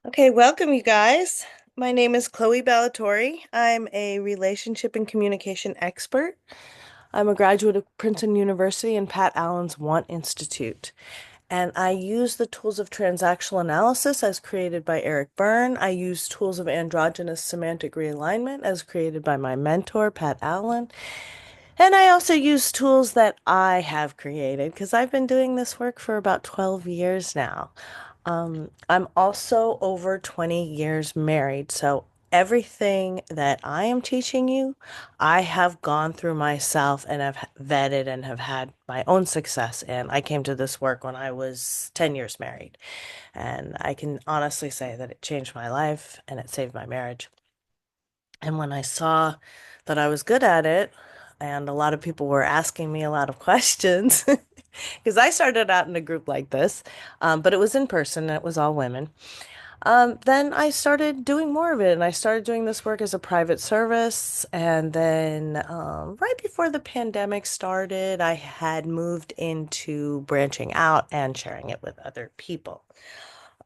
Okay, welcome you guys. My name is Chloe Ballatori. I'm a relationship and communication expert. I'm a graduate of Princeton University and Pat Allen's Want Institute. And I use the tools of transactional analysis as created by Eric Byrne. I use tools of androgynous semantic realignment as created by my mentor, Pat Allen. And I also use tools that I have created because I've been doing this work for about 12 years now. I'm also over 20 years married, so everything that I am teaching you, I have gone through myself and have vetted and have had my own success in. I came to this work when I was 10 years married, and I can honestly say that it changed my life and it saved my marriage. And when I saw that I was good at it, and a lot of people were asking me a lot of questions, because I started out in a group like this, but it was in person and it was all women. Then I started doing more of it, and I started doing this work as a private service. And then, right before the pandemic started, I had moved into branching out and sharing it with other people.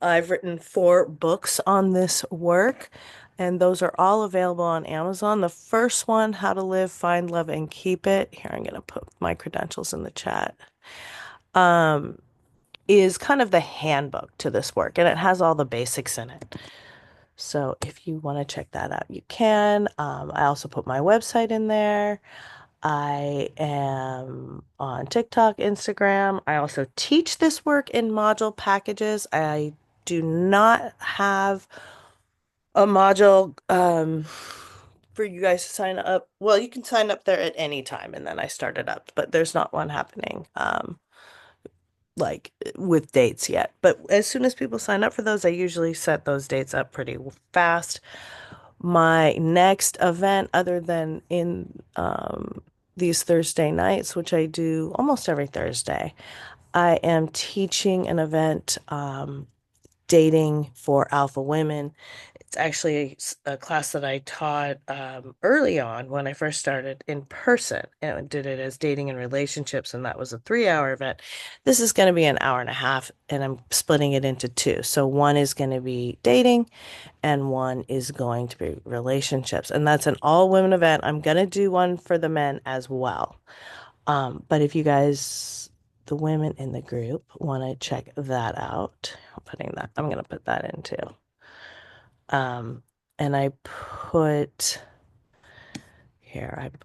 I've written 4 books on this work, and those are all available on Amazon. The first one, How to Live, Find Love, and Keep It. Here, I'm going to put my credentials in the chat. Um, is kind of the handbook to this work, and it has all the basics in it. So if you want to check that out, you can. I also put my website in there. I am on TikTok, Instagram. I also teach this work in module packages. I do not have a module for you guys to sign up. Well, you can sign up there at any time, and then I start it up, but there's not one happening like with dates yet. But as soon as people sign up for those, I usually set those dates up pretty fast. My next event, other than in these Thursday nights, which I do almost every Thursday, I am teaching an event, dating for alpha women. It's actually a class that I taught early on when I first started in person, and I did it as dating and relationships, and that was a 3-hour event. This is going to be an hour and a half, and I'm splitting it into two. So one is going to be dating, and one is going to be relationships, and that's an all women event. I'm going to do one for the men as well. But if you guys, the women in the group, want to check that out, I'm going to put that in too. Um, and I put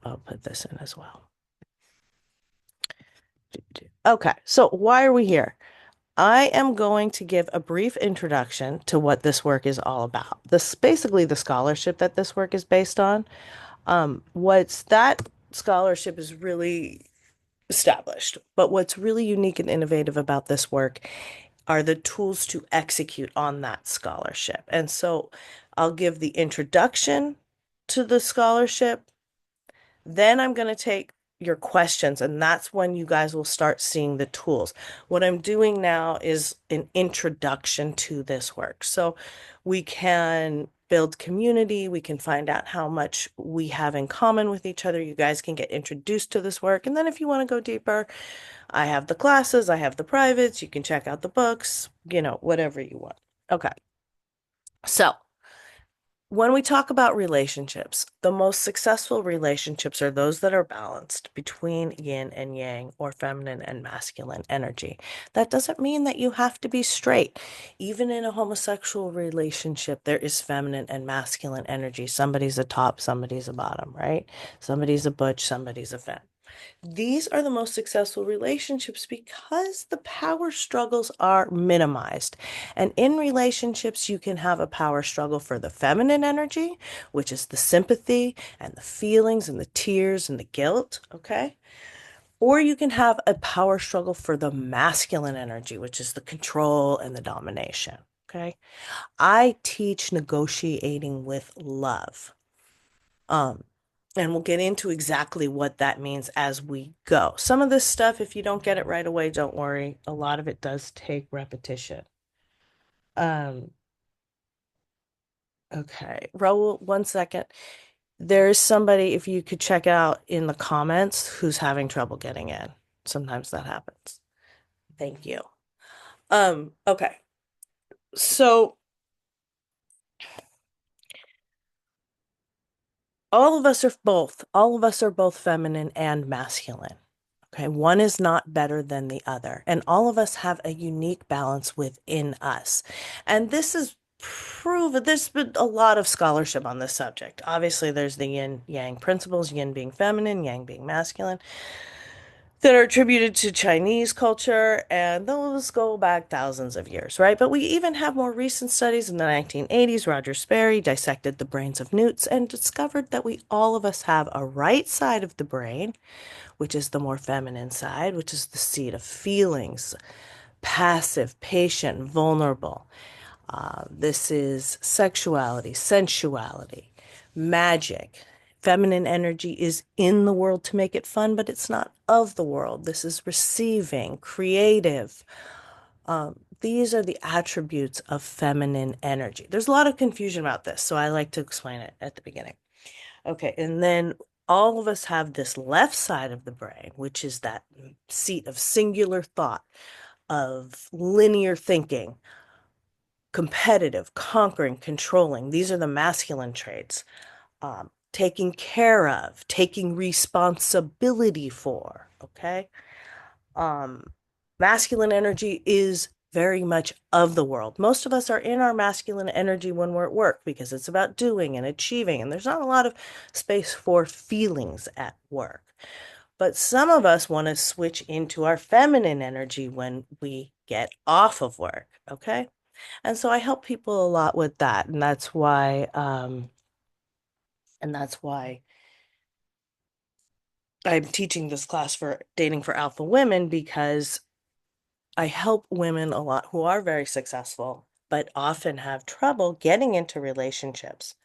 I'll put this in as well. Okay, so why are we here? I am going to give a brief introduction to what this work is all about. This basically the scholarship that this work is based on. What's that scholarship is really established, but what's really unique and innovative about this work are the tools to execute on that scholarship. And so I'll give the introduction to the scholarship. Then I'm going to take your questions, and that's when you guys will start seeing the tools. What I'm doing now is an introduction to this work. So we can build community, we can find out how much we have in common with each other. You guys can get introduced to this work. And then if you want to go deeper, I have the classes, I have the privates, you can check out the books, whatever you want. Okay. So when we talk about relationships, the most successful relationships are those that are balanced between yin and yang, or feminine and masculine energy. That doesn't mean that you have to be straight. Even in a homosexual relationship, there is feminine and masculine energy. Somebody's a top, somebody's a bottom, right? Somebody's a butch, somebody's a femme. These are the most successful relationships because the power struggles are minimized. And in relationships, you can have a power struggle for the feminine energy, which is the sympathy and the feelings and the tears and the guilt, okay? Or you can have a power struggle for the masculine energy, which is the control and the domination, okay? I teach negotiating with love. Um, and we'll get into exactly what that means as we go. Some of this stuff, if you don't get it right away, don't worry. A lot of it does take repetition. Um, okay. Raul, 1 second. There's somebody, if you could check out in the comments, who's having trouble getting in. Sometimes that happens. Thank you. Okay. So all of us are both. All of us are both feminine and masculine. Okay, one is not better than the other, and all of us have a unique balance within us. And this is proven, there's been a lot of scholarship on this subject. Obviously, there's the yin yang principles, yin being feminine, yang being masculine, that are attributed to Chinese culture, and those go back thousands of years, right? But we even have more recent studies in the 1980s. Roger Sperry dissected the brains of newts and discovered that we all of us have a right side of the brain, which is the more feminine side, which is the seat of feelings, passive, patient, vulnerable. This is sexuality, sensuality, magic. Feminine energy is in the world to make it fun, but it's not of the world. This is receiving, creative. These are the attributes of feminine energy. There's a lot of confusion about this, so I like to explain it at the beginning. Okay, and then all of us have this left side of the brain, which is that seat of singular thought, of linear thinking, competitive, conquering, controlling. These are the masculine traits. Taking care of, taking responsibility for, okay? Um, Masculine energy is very much of the world. Most of us are in our masculine energy when we're at work because it's about doing and achieving, and there's not a lot of space for feelings at work. But some of us want to switch into our feminine energy when we get off of work, okay? And so I help people a lot with that, and that's why I'm teaching this class for dating for alpha women, because I help women a lot who are very successful, but often have trouble getting into relationships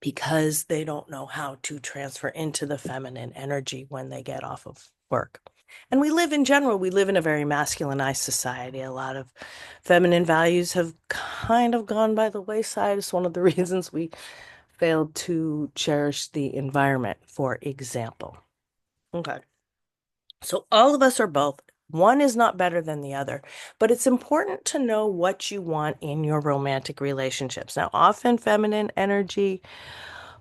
because they don't know how to transfer into the feminine energy when they get off of work. And we live in general, we live in a very masculinized society. A lot of feminine values have kind of gone by the wayside. It's one of the reasons we failed to cherish the environment, for example. Okay. So all of us are both. One is not better than the other, but it's important to know what you want in your romantic relationships. Now, often feminine energy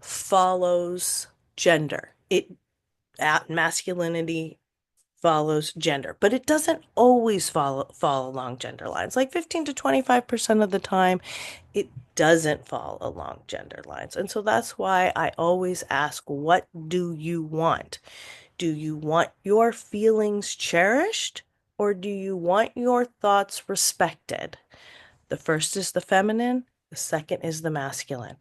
follows gender. Masculinity follows gender, but it doesn't always fall along gender lines. Like 15 to 25% of the time, it doesn't fall along gender lines. And so that's why I always ask, what do you want? Do you want your feelings cherished, or do you want your thoughts respected? The first is the feminine, the second is the masculine.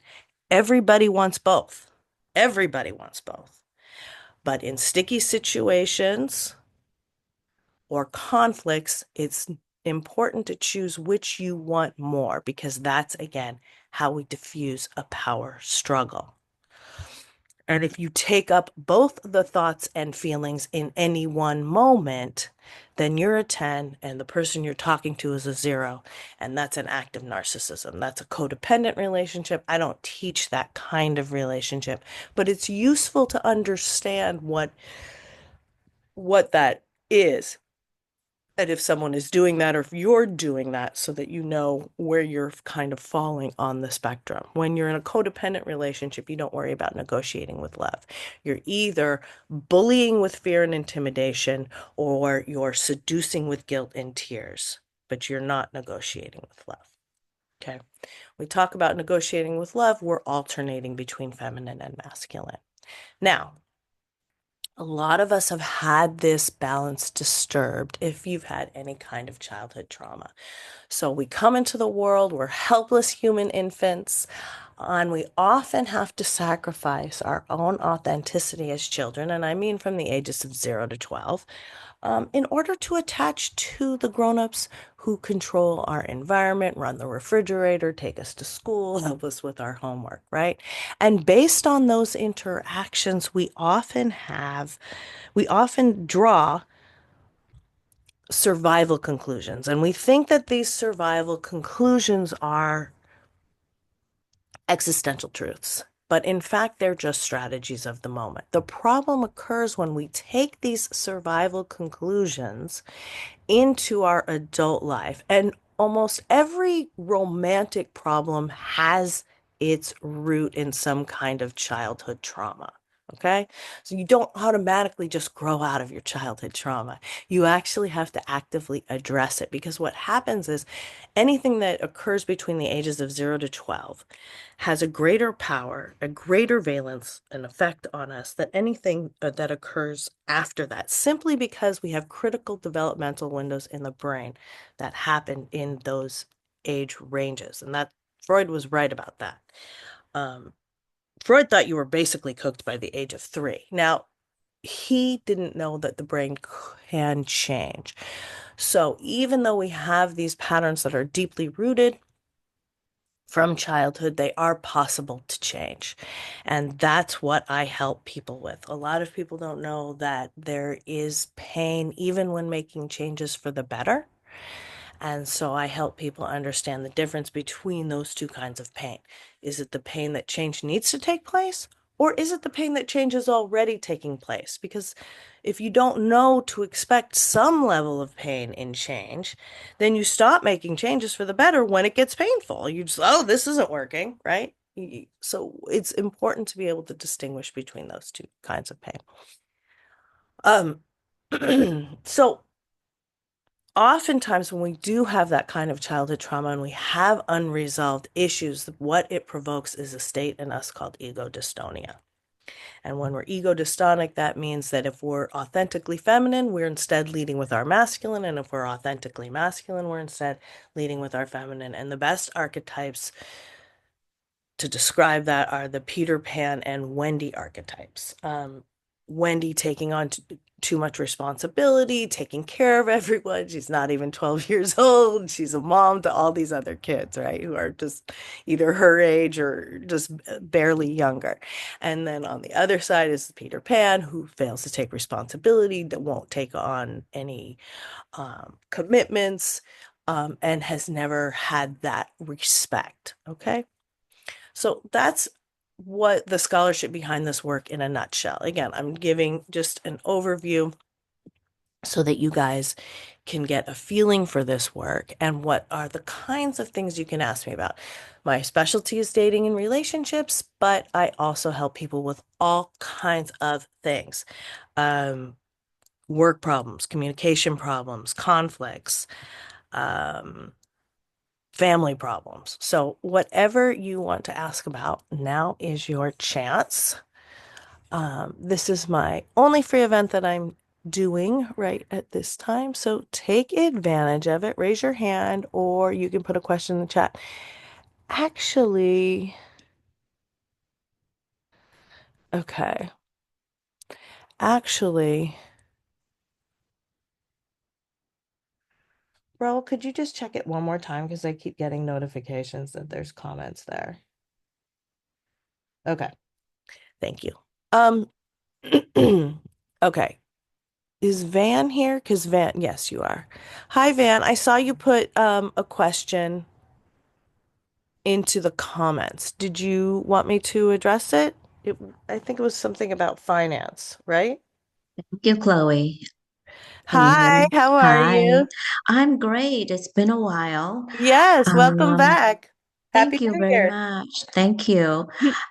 Everybody wants both. Everybody wants both. But in sticky situations or conflicts, it's important to choose which you want more, because that's, again, how we diffuse a power struggle. And if you take up both the thoughts and feelings in any one moment, then you're a 10 and the person you're talking to is a 0. And that's an act of narcissism. That's a codependent relationship. I don't teach that kind of relationship, but it's useful to understand what that is. And if someone is doing that, or if you're doing that, so that you know where you're kind of falling on the spectrum. When you're in a codependent relationship, you don't worry about negotiating with love. You're either bullying with fear and intimidation, or you're seducing with guilt and tears, but you're not negotiating with love. Okay. We talk about negotiating with love, we're alternating between feminine and masculine. Now, a lot of us have had this balance disturbed if you've had any kind of childhood trauma. So we come into the world, we're helpless human infants, and we often have to sacrifice our own authenticity as children, and I mean from the ages of 0 to 12, in order to attach to the grown-ups who control our environment, run the refrigerator, take us to school, help us with our homework, right? And based on those interactions, we often draw survival conclusions. And we think that these survival conclusions are existential truths. But in fact, they're just strategies of the moment. The problem occurs when we take these survival conclusions into our adult life. And almost every romantic problem has its root in some kind of childhood trauma. Okay? So you don't automatically just grow out of your childhood trauma. You actually have to actively address it because what happens is anything that occurs between the ages of 0 to 12 has a greater power, a greater valence and effect on us than anything that occurs after that, simply because we have critical developmental windows in the brain that happen in those age ranges. And that Freud was right about that. Um, Freud thought you were basically cooked by the age of 3. Now, he didn't know that the brain can change. So even though we have these patterns that are deeply rooted from childhood, they are possible to change. And that's what I help people with. A lot of people don't know that there is pain even when making changes for the better. And so I help people understand the difference between those two kinds of pain. Is it the pain that change needs to take place? Or is it the pain that change is already taking place? Because if you don't know to expect some level of pain in change, then you stop making changes for the better when it gets painful. You just, oh, this isn't working, right? So it's important to be able to distinguish between those two kinds of pain. Um, so oftentimes when we do have that kind of childhood trauma and we have unresolved issues, what it provokes is a state in us called ego dystonia. And when we're ego dystonic, that means that if we're authentically feminine, we're instead leading with our masculine. And if we're authentically masculine, we're instead leading with our feminine. And the best archetypes to describe that are the Peter Pan and Wendy archetypes. Wendy taking on too much responsibility, taking care of everyone. She's not even 12 years old. She's a mom to all these other kids, right? Who are just either her age or just barely younger. And then on the other side is Peter Pan, who fails to take responsibility, that won't take on any commitments, and has never had that respect. Okay. So that's what the scholarship behind this work in a nutshell. Again, I'm giving just an overview so that you guys can get a feeling for this work and what are the kinds of things you can ask me about. My specialty is dating and relationships, but I also help people with all kinds of things. Um, Work problems, communication problems, conflicts, um, family problems. So, whatever you want to ask about, now is your chance. This is my only free event that I'm doing right at this time. So, take advantage of it. Raise your hand, or you can put a question in the chat. Actually, okay. Actually, bro, could you just check it one more time? Because I keep getting notifications that there's comments there. Okay. Thank you. Um, okay. Is Van here? Because Van, yes, you are. Hi, Van. I saw you put a question into the comments. Did you want me to address it? It, I think it was something about finance, right? Thank you, Chloe. Can you hear Hi, me? how are Hi, you? I'm great. It's been a while. Yes, welcome Um, back. Happy Thank you New very Year. much. Thank you.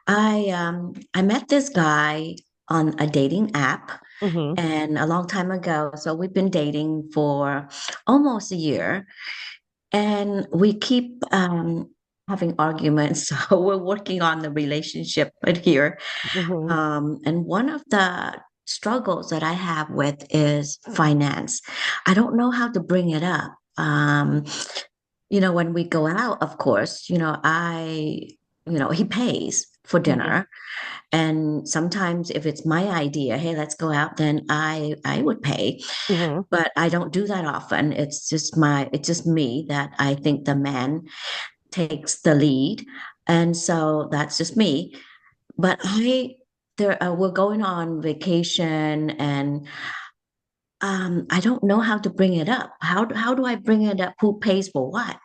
I met this guy on a dating app Mm-hmm. and a long time ago. So we've been dating for almost a year, and we keep having arguments. So we're working on the relationship right here. Mm-hmm. And one of the struggles that I have with is finance. I don't know how to bring it up. When we go out, of course, he pays for Mm-hmm. dinner. And sometimes if it's my idea, hey, let's go out, then I would pay. Mm-hmm. But I don't do that often. It's just me that I think the man takes the lead. And so that's just me. But we're going on vacation, and I don't know how to bring it up. How do I bring it up? Who pays for what?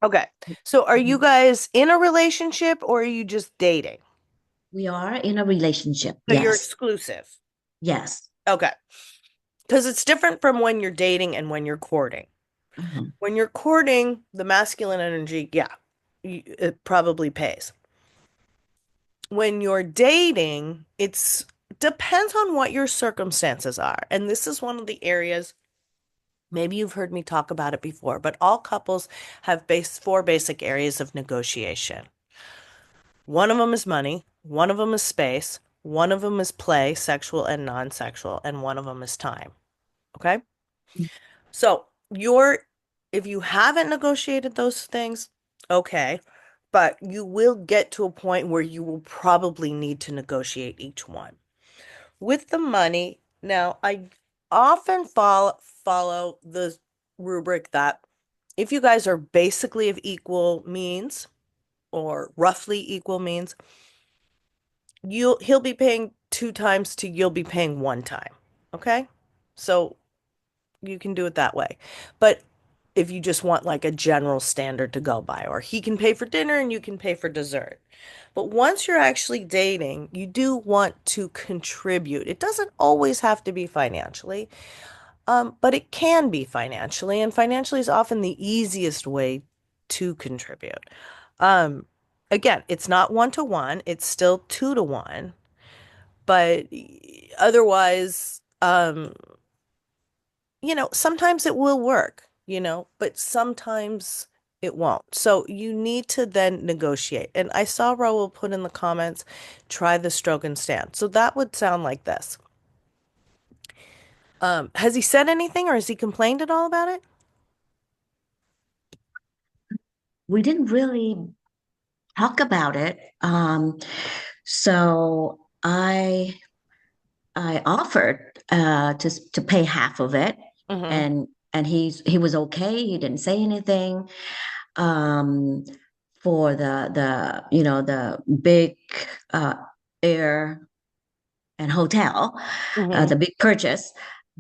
Okay. So are you guys in a relationship or are you just dating? We are in a relationship. So you're Yes, exclusive. yes. Okay. Because it's different from when you're dating and when you're courting. Mhm. When you're courting the masculine energy, yeah, it probably pays. When you're dating, it's depends on what your circumstances are. And this is one of the areas, maybe you've heard me talk about it before, but all couples have four basic areas of negotiation. One of them is money, one of them is space, one of them is play, sexual and non-sexual, and one of them is time. Okay? So, if you haven't negotiated those things, okay, but you will get to a point where you will probably need to negotiate each one. With the money, now I often follow the rubric that if you guys are basically of equal means or roughly equal means, he'll be paying two times to you'll be paying one time. Okay? So you can do it that way. But if you just want like a general standard to go by, or he can pay for dinner and you can pay for dessert. But once you're actually dating, you do want to contribute. It doesn't always have to be financially, but it can be financially, and financially is often the easiest way to contribute. Um, Again, it's not 1 to 1, it's still 2 to 1, but otherwise, sometimes it will work, but sometimes it won't. So you need to then negotiate. And I saw Raul put in the comments, try the stroke and stand. So that would sound like this. Has he said anything or has he complained at all about it? We didn't really talk about it. So I offered to pay half of it, Hmm. and he was okay. He didn't say anything. Um, for the big uh, air and hotel, Hmm. the big purchase.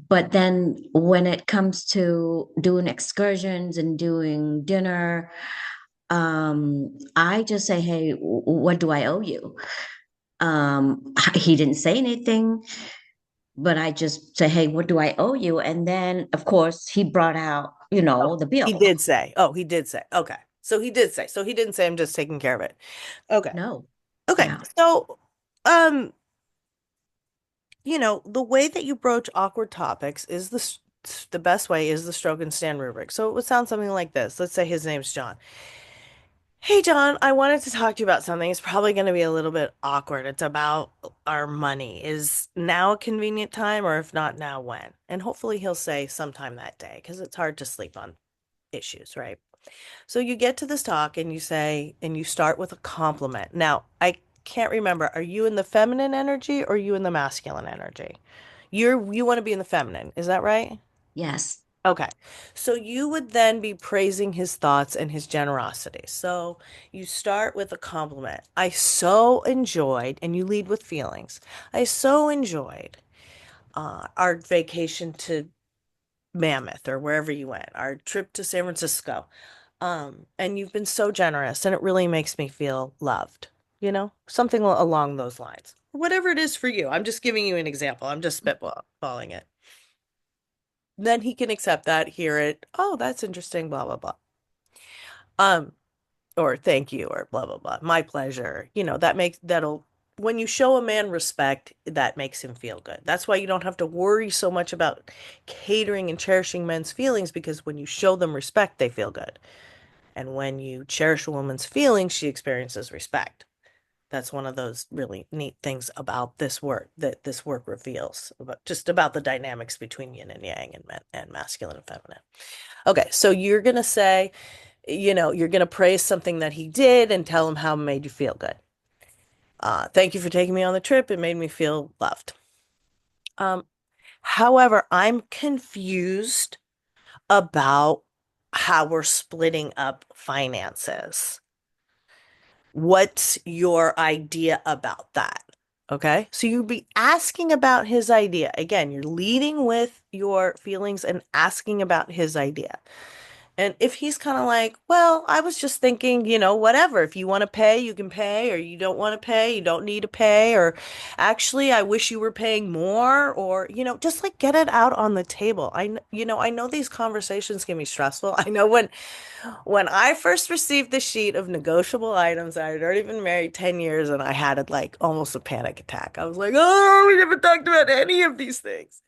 But then when it comes to doing excursions and doing dinner, I just say, hey, what do I owe you? He didn't say anything, but I just say, hey, what do I owe you? And then, of course, he brought out, Oh, the he bill. did say. Oh, he did say. Okay. So he did say. So he didn't say I'm just taking care of it. Okay. No. Okay. Yeah. So, um, the way that you broach awkward topics is the best way is the stroke and stand rubric. So it would sound something like this. Let's say his name's John. Hey, John, I wanted to talk to you about something. It's probably going to be a little bit awkward. It's about our money. Is now a convenient time, or if not now, when? And hopefully he'll say sometime that day because it's hard to sleep on issues, right? So you get to this talk and you start with a compliment. Now, I can't remember, are you in the feminine energy or are you in the masculine energy? You want to be in the feminine, is that right? Yes. Okay. So you would then be praising his thoughts and his generosity. So you start with a compliment. I so enjoyed, and you lead with feelings. I so enjoyed our vacation to Mammoth or wherever you went, our trip to San Francisco. And you've been so generous, and it really makes me feel loved, something along those lines. Whatever it is for you. I'm just giving you an example. I'm just spitballing it. Then he can accept that, hear it. Oh, that's interesting, blah, blah, blah. Um, or thank you, or blah, blah, blah. My pleasure. When you show a man respect, that makes him feel good. That's why you don't have to worry so much about catering and cherishing men's feelings, because when you show them respect, they feel good. And when you cherish a woman's feelings, she experiences respect. That's one of those really neat things about this work that this work reveals about the dynamics between yin and yang and masculine and feminine. Okay, so you're gonna say, you're gonna praise something that he did and tell him how it made you feel good. Thank you for taking me on the trip. It made me feel loved. Um, However, I'm confused about how we're splitting up finances. What's your idea about that? Okay. So you'd be asking about his idea. Again, you're leading with your feelings and asking about his idea. And if he's kind of like, well, I was just thinking, whatever. If you want to pay, you can pay, or you don't want to pay, you don't need to pay, or actually, I wish you were paying more, or, just like get it out on the table. I know these conversations can be stressful. I know when I first received the sheet of negotiable items, I had already been married 10 years and I had like almost a panic attack. I was like, oh, we haven't talked about any of these things.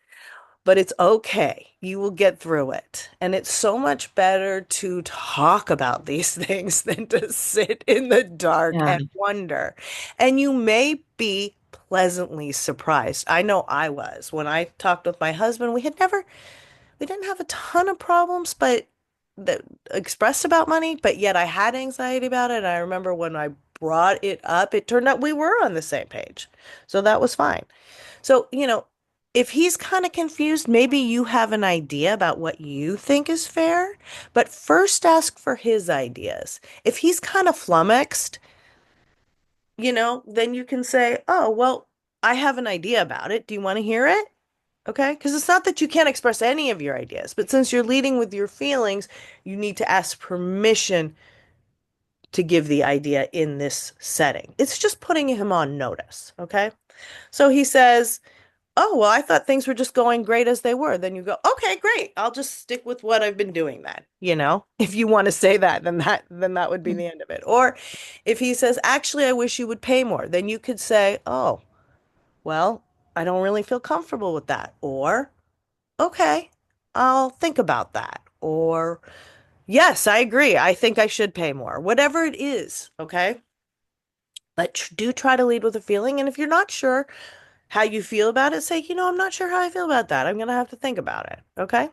But it's okay. You will get through it. And it's so much better to talk about these things than to sit in the dark Yeah. and wonder. And you may be pleasantly surprised. I know I was. When I talked with my husband, we didn't have a ton of problems, but that expressed about money, but yet I had anxiety about it. And I remember when I brought it up, it turned out we were on the same page. So that was fine. So, if he's kind of confused, maybe you have an idea about what you think is fair, but first ask for his ideas. If he's kind of flummoxed, then you can say, oh, well, I have an idea about it. Do you want to hear it? Okay? Because it's not that you can't express any of your ideas, but since you're leading with your feelings, you need to ask permission to give the idea in this setting. It's just putting him on notice. Okay? So he says, oh, well, I thought things were just going great as they were. Then you go, okay, great. I'll just stick with what I've been doing then. If you want to say that, then that would be the end of it. Or if he says, actually, I wish you would pay more, then you could say, oh, well, I don't really feel comfortable with that. Or, okay, I'll think about that. Or, yes, I agree. I think I should pay more. Whatever it is, okay? But do try to lead with a feeling. And if you're not sure, how you feel about it, say, I'm not sure how I feel about that. I'm going to have to think about it. Okay.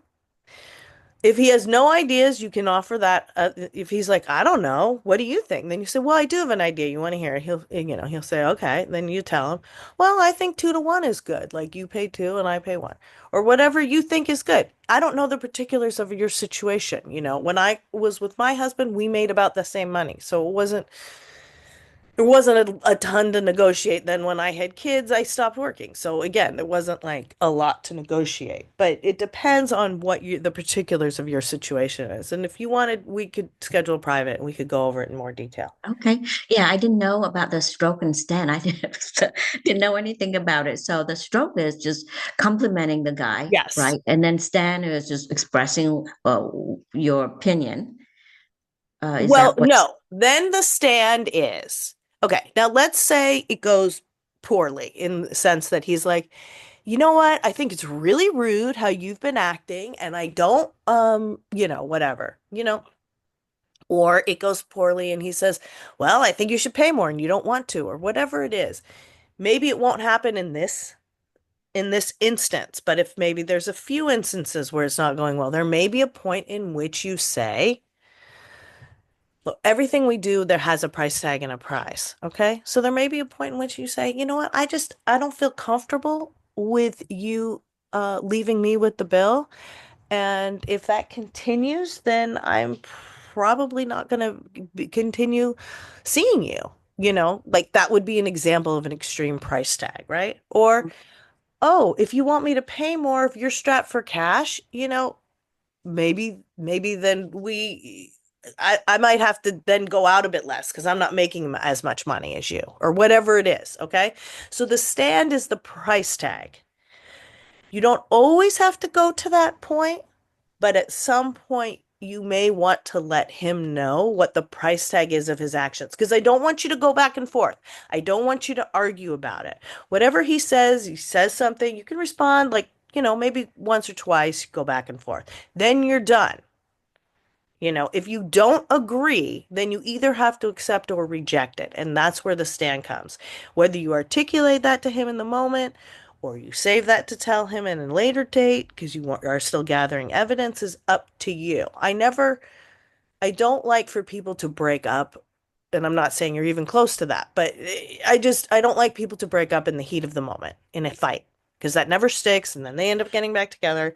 If he has no ideas, you can offer that. If he's like, I don't know, what do you think? Then you say, well, I do have an idea. You want to hear it? He'll say, okay. Then you tell him, well, I think 2 to 1 is good. Like you pay two and I pay one, or whatever you think is good. I don't know the particulars of your situation. When I was with my husband, we made about the same money. So there wasn't a ton to negotiate. Then when I had kids, I stopped working. So again, there wasn't like a lot to negotiate. But it depends on what the particulars of your situation is. And if you wanted, we could schedule a private and we could go over it in more detail. Okay. Yeah, I didn't know about the stroke and stand. I didn't know anything about it. So the stroke is just complimenting the guy, Yes. right? And then stand is just expressing your opinion. Is Well, that what? no. Then the stand is okay. Now let's say it goes poorly in the sense that he's like, you know what? I think it's really rude how you've been acting, and I don't, whatever, or it goes poorly and he says, well, I think you should pay more and you don't want to, or whatever it is. Maybe it won't happen in this instance, but if maybe there's a few instances where it's not going well, there may be a point in which you say, look, everything we do, there has a price tag and a price. Okay. So there may be a point in which you say, you know what? I don't feel comfortable with you leaving me with the bill. And if that continues, then I'm probably not going to continue seeing you. Like that would be an example of an extreme price tag, right? Or, oh, if you want me to pay more, if you're strapped for cash, maybe then I might have to then go out a bit less because I'm not making as much money as you, or whatever it is. Okay. So the stand is the price tag. You don't always have to go to that point, but at some point, you may want to let him know what the price tag is of his actions. Because I don't want you to go back and forth. I don't want you to argue about it. Whatever he says something, you can respond like, maybe once or twice, go back and forth. Then you're done. If you don't agree, then you either have to accept or reject it. And that's where the stand comes. Whether you articulate that to him in the moment or you save that to tell him in a later date because you are still gathering evidence is up to you. I don't like for people to break up. And I'm not saying you're even close to that, but I don't like people to break up in the heat of the moment in a fight because that never sticks and then they end up getting back together.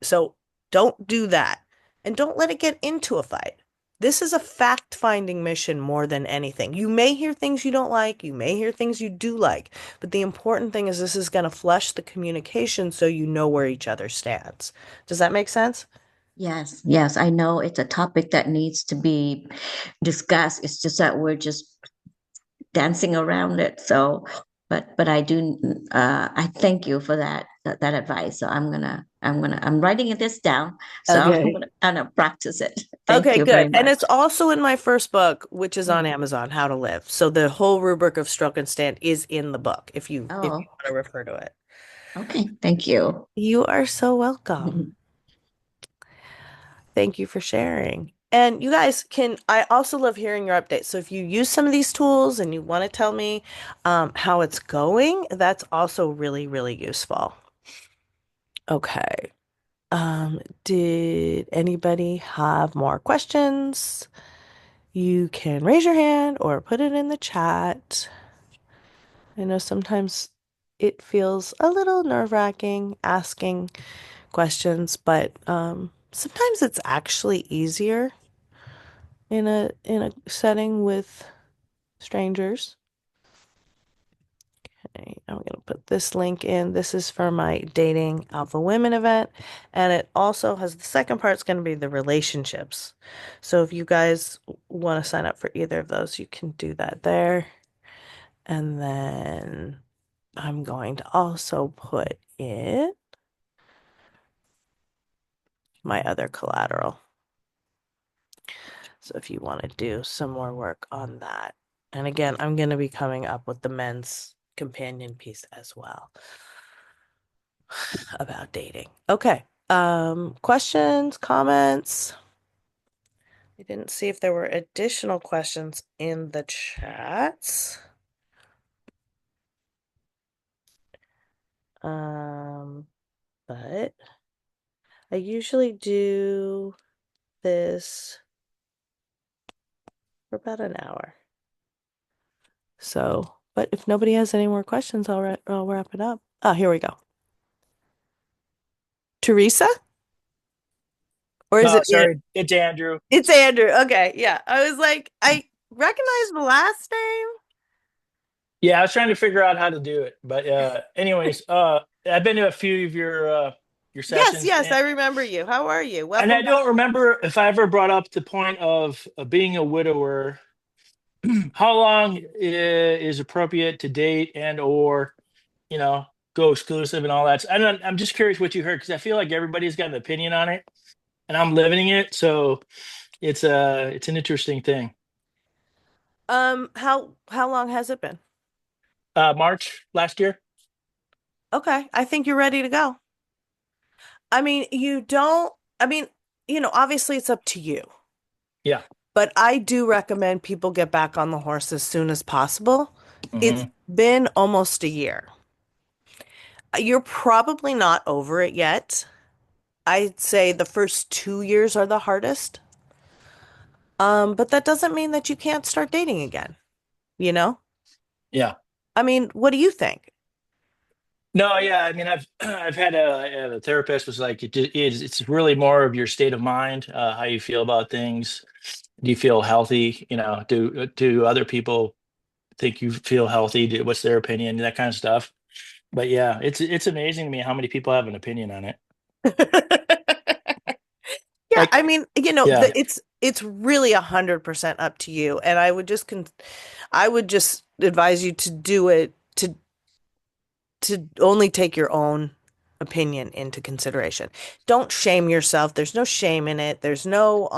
So don't do that. And don't let it get into a fight. This is a fact-finding mission more than anything. You may hear things you don't like, you may hear things you do like, but the important thing is this is going to flush the communication so you know where each other stands. Does that make sense? Yes, yes, I know it's a topic that needs to be discussed. It's just that we're just dancing around it. So, but I do I thank you for that advice. So I'm writing this down. So I'm Okay. gonna kind of practice it. Thank Okay, you very good. And much. it's also in my first book, which is on Mm. Amazon, How to Live. So the whole rubric of stroke and stand is in the book if you Oh, want to refer to it. okay. Thank you. You are so welcome. Thank you for sharing. And you guys can, I also love hearing your updates. So if you use some of these tools and you want to tell me how it's going, that's also really, really useful. Okay. Did anybody have more questions? You can raise your hand or put it in the chat. I know sometimes it feels a little nerve-wracking asking questions, but sometimes it's actually easier in a setting with strangers. Okay, I'm gonna put this link in. This is for my Dating Alpha Women event, and it also has the second part's gonna be the relationships. So if you guys want to sign up for either of those, you can do that there. And then I'm going to also put in my other collateral. So if you want to do some more work on that. And again, I'm going to be coming up with the men's companion piece as well about dating. Okay. Questions, comments? I didn't see if there were additional questions in the chats. Um, but I usually do this for about an hour. So, but if nobody has any more questions, I'll wrap it up. Oh, here we go. Teresa? Or is No, it sorry, it's Andrew. It's Andrew. Okay, yeah. I was like, I recognize the last name. Yeah, I was trying to figure out how to do it, but anyways, I've been to a few of your Yes, sessions, yes, I remember you. How are you? and I Welcome don't back. remember if I ever brought up the point of being a widower. How long is appropriate to date and or you know go exclusive and all that? I'm just curious what you heard because I feel like everybody's got an opinion on it, and I'm living it, so it's an interesting thing. How long has it been? March last year. Okay, I think you're ready to go. I mean, you don't, I mean, obviously it's up to you, Yeah. but I do recommend people get back on the horse as soon as possible. It's Hmm. been almost a year. You're probably not over it yet. I'd say the first 2 years are the hardest. But that doesn't mean that you can't start dating again, you know? Yeah. I mean, what do you think? No, yeah, I mean, I've I've had a therapist was like it's really more of your state of mind, how you feel about things. Do you feel healthy? Do other people think you feel healthy? What's their opinion? That kind of stuff. But yeah, it's amazing to me how many people have an opinion on it. Yeah, Like, I mean, yeah, it's really 100% up to you, and I would just advise you to do it to only take your own opinion into consideration. Don't shame yourself. There's no shame in it. There's no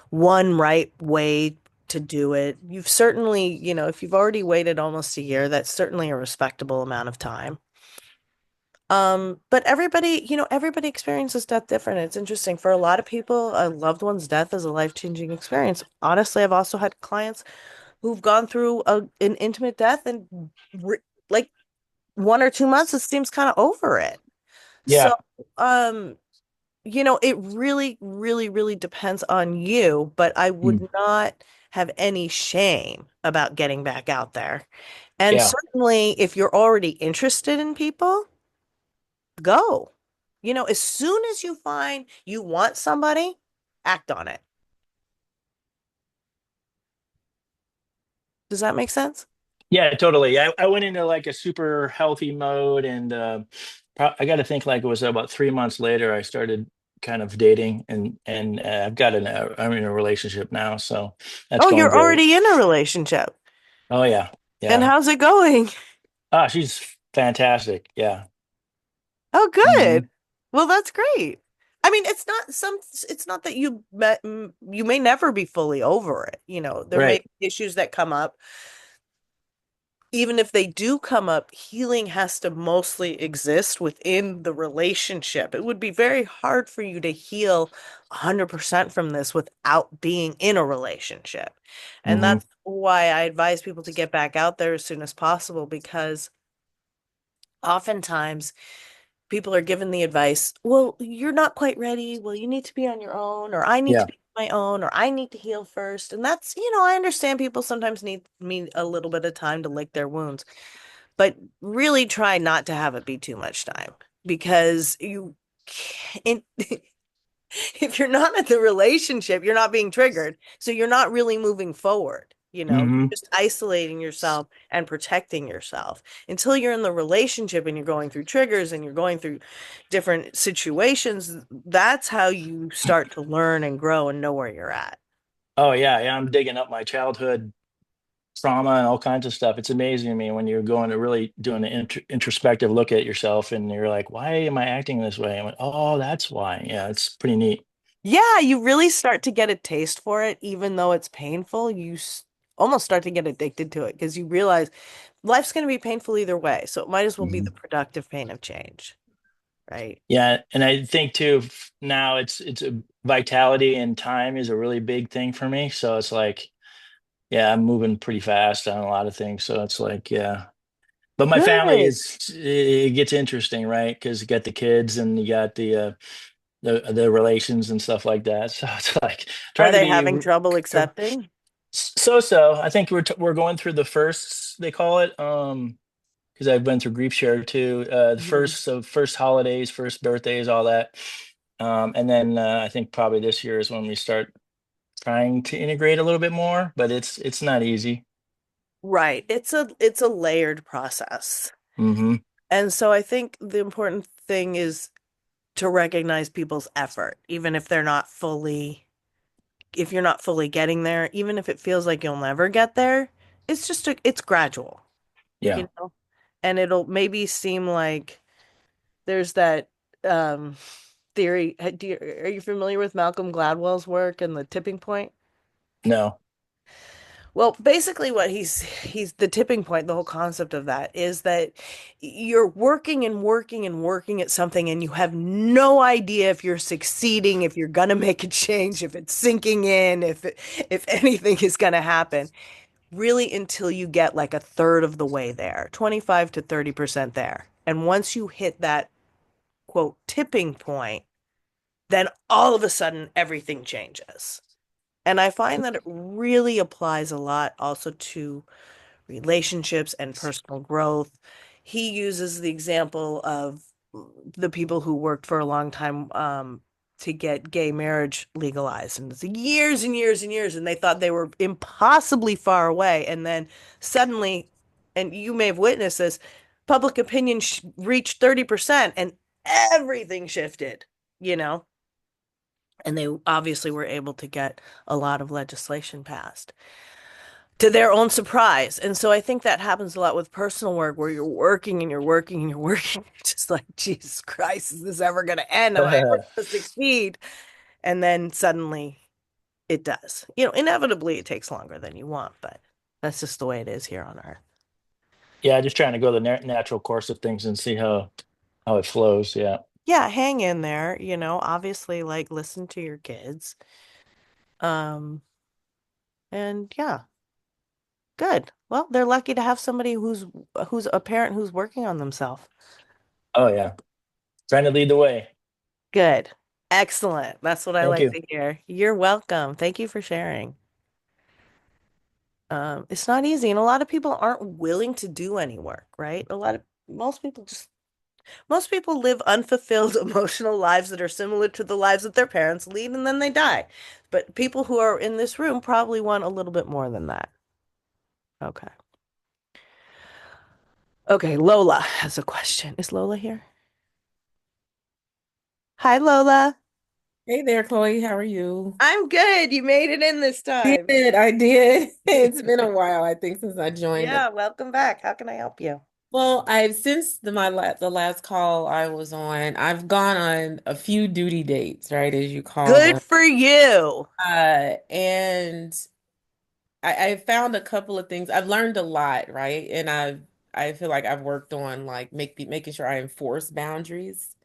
one right way to do it. You've certainly, if you've already waited almost a year, that's certainly a respectable amount of time. But everybody experiences death different. It's interesting. For a lot of people, a loved one's death is a life-changing experience. Honestly, I've also had clients who've gone through an intimate death and like 1 or 2 months, it seems kind of over it. So, yeah, um, it really, really, really depends on you, but I would mm, not have any shame about getting back out there. And yeah, certainly, if you're already interested in people, go. As soon as you find you want somebody, act on it. Does that make sense? yeah, totally. I went into like a super healthy mode, and I got to think like it was about 3 months later I started. kind of dating, and I'm in a relationship now, so that's Oh, going you're great. already in a relationship. Oh yeah, And yeah. how's it going? Ah, she's fantastic. Yeah. Oh, Hmm. good. Well, that's great. I mean, it's not that you may never be fully over it. You know, there may Right. be issues that come up. Even if they do come up, healing has to mostly exist within the relationship. It would be very hard for you to heal 100% from this without being in a relationship. And Hmm. that's why I advise people to get back out there as soon as possible because oftentimes people are given the advice, well, you're not quite ready. Well, you need to be on your own, or I need to Yeah. be on my own, or I need to heal first. And that's, I understand people sometimes need a little bit of time to lick their wounds, but really try not to have it be too much time because you can't, if you're not in the relationship, you're not being triggered. So you're not really moving forward. You're Hmm. just isolating yourself and protecting yourself until you're in the relationship and you're going through triggers and you're going through different situations. That's how you start to learn and grow and know where you're at. Oh yeah, yeah. I'm digging up my childhood trauma and all kinds of stuff. It's amazing to me when you're going to really doing an introspective look at yourself, and you're like, why am I acting this way? I went, oh, that's why. Yeah, it's pretty neat. Yeah, you really start to get a taste for it, even though it's painful. Almost start to get addicted to it because you realize life's going to be painful either way. So it might as well be the Mhm. productive pain of change, right? Yeah, and I think too now it's a vitality and time is a really big thing for me. So it's like, yeah, I'm moving pretty fast on a lot of things. So it's like, yeah. But my family Good. is it gets interesting, right? Because you got the kids and you got the relations and stuff like that. So it's like Are trying to they be having trouble accepting? so. I think we're going through the firsts they call it. Because I've been through grief share too. The Mhm. first holidays, first birthdays, all that. And then I think probably this year is when we start trying to integrate a little bit more, but it's not easy. Right. It's a layered process. Hmm. And so I think the important thing is to recognize people's effort, even if you're not fully getting there, even if it feels like you'll never get there, it's gradual, Yeah. you know? And it'll maybe seem like there's that um theory. Are you familiar with Malcolm Gladwell's work and the tipping point? No. Well, basically what he's the tipping point, the whole concept of that is that you're working and working and working at something and you have no idea if you're succeeding, if you're gonna make a change, if it's sinking in, if anything is gonna happen, really until you get like a third of the way there, 25 to 30% there. And once you hit that quote tipping point, then all of a sudden everything changes. And I find that it really applies a lot also to relationships and personal growth. He uses the example of the people who worked for a long time to get gay marriage legalized. And it's years and years and years, and they thought they were impossibly far away. And then suddenly, and you may have witnessed this, public opinion sh reached 30% and everything shifted, you know? And they obviously were able to get a lot of legislation passed to their own surprise. And so I think that happens a lot with personal work where you're working and you're working and you're working. Just like, Jesus Christ, is this ever going to end? Am I ever going to succeed? And then suddenly it does. Inevitably it takes longer than you want, but that's just the way it is here on Earth. Yeah, just trying to go the natural course of things and see how it flows. Yeah. Yeah, hang in there, obviously like listen to your kids. Um, and yeah, good. Well, they're lucky to have somebody who's a parent who's working on themselves. Oh yeah. Trying to lead the way. Good. Excellent. That's what I Thank like you. to hear. You're welcome. Thank you for sharing. It's not easy, and a lot of people aren't willing to do any work, right? Most people live unfulfilled emotional lives that are similar to the lives that their parents lead, and then they die. But people who are in this room probably want a little bit more than that. Okay. Okay, Lola has a question. Is Lola here? Hi, Lola. Hey there, Chloe. How are you? I'm good. You made it in this time. Did I did. It's been a while, I think, since I joined it. Yeah, welcome back. How can I help you? Well, I've since the last call I was on, I've gone on a few duty dates, right, as you call Good them. for you. And I found a couple of things. I've learned a lot, right? And I feel like I've worked on like making sure I enforce boundaries.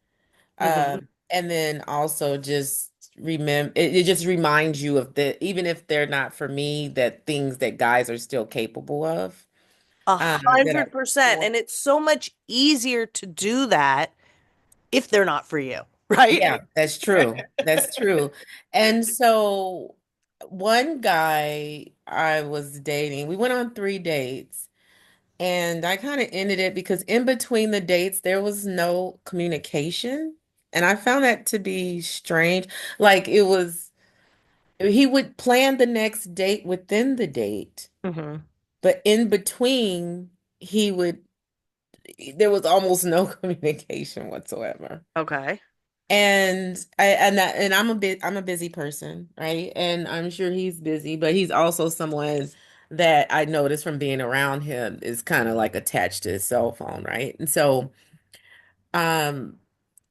Hmm. And then also just remember it just reminds you of the even if they're not for me, that things that guys are still capable of. A That I 100%. well, And it's so much easier to do that if they're not for you, right? yeah, that's true. That's true. And so one guy I was dating, we went on 3 dates. And I kind of ended it because in between the dates, there was no communication. And I found that to be strange. Like it was, he would plan the next date within the date, Hmm. but in between, he would, there was almost no communication whatsoever. Okay. And I'm a busy person, right? And I'm sure he's busy, but he's also someone that I noticed from being around him is kind of like attached to his cell phone, right? And so um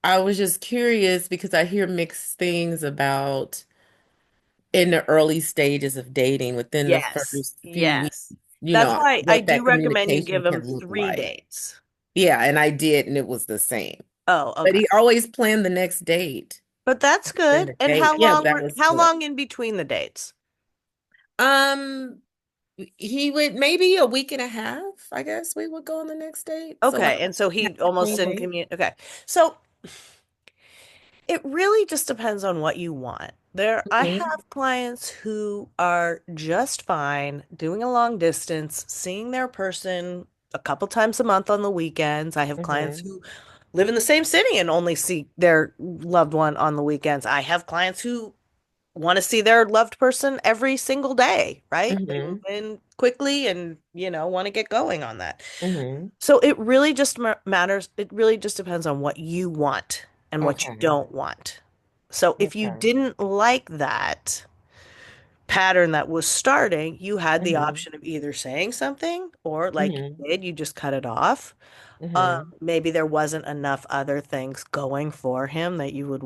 I was just curious because I hear mixed things about in the early stages of dating within the Yes. first few weeks, Yes. That's why I what do that recommend you communication give them can look three like. dates. Yeah, and I did, and it was the same. Oh, But okay. he always planned the next date. But that's Then good. the And date, yeah, that was how good. long in between the dates? Um, he would maybe a week and a half, I guess we would go on the next date. So like Okay. And so he almost between didn't dates. communicate. Okay. So it really just depends on what you want. I Mhm, have clients who are just fine doing a long distance, seeing their person a couple times a month on the weekends. I have clients mhm, who live in the same city and only see their loved one on the weekends. I have clients who want to see their loved person every single day, right? They move mhm, in quickly and, want to get going on that. mhm. So it really just matters. It really just depends on what you want and what you Okay. don't want. So if you Okay. didn't like that pattern that was starting, you had the Mhm, option of either saying something or like mhm, you did, you just cut it off. mhm. Maybe there wasn't enough other things going for him that you would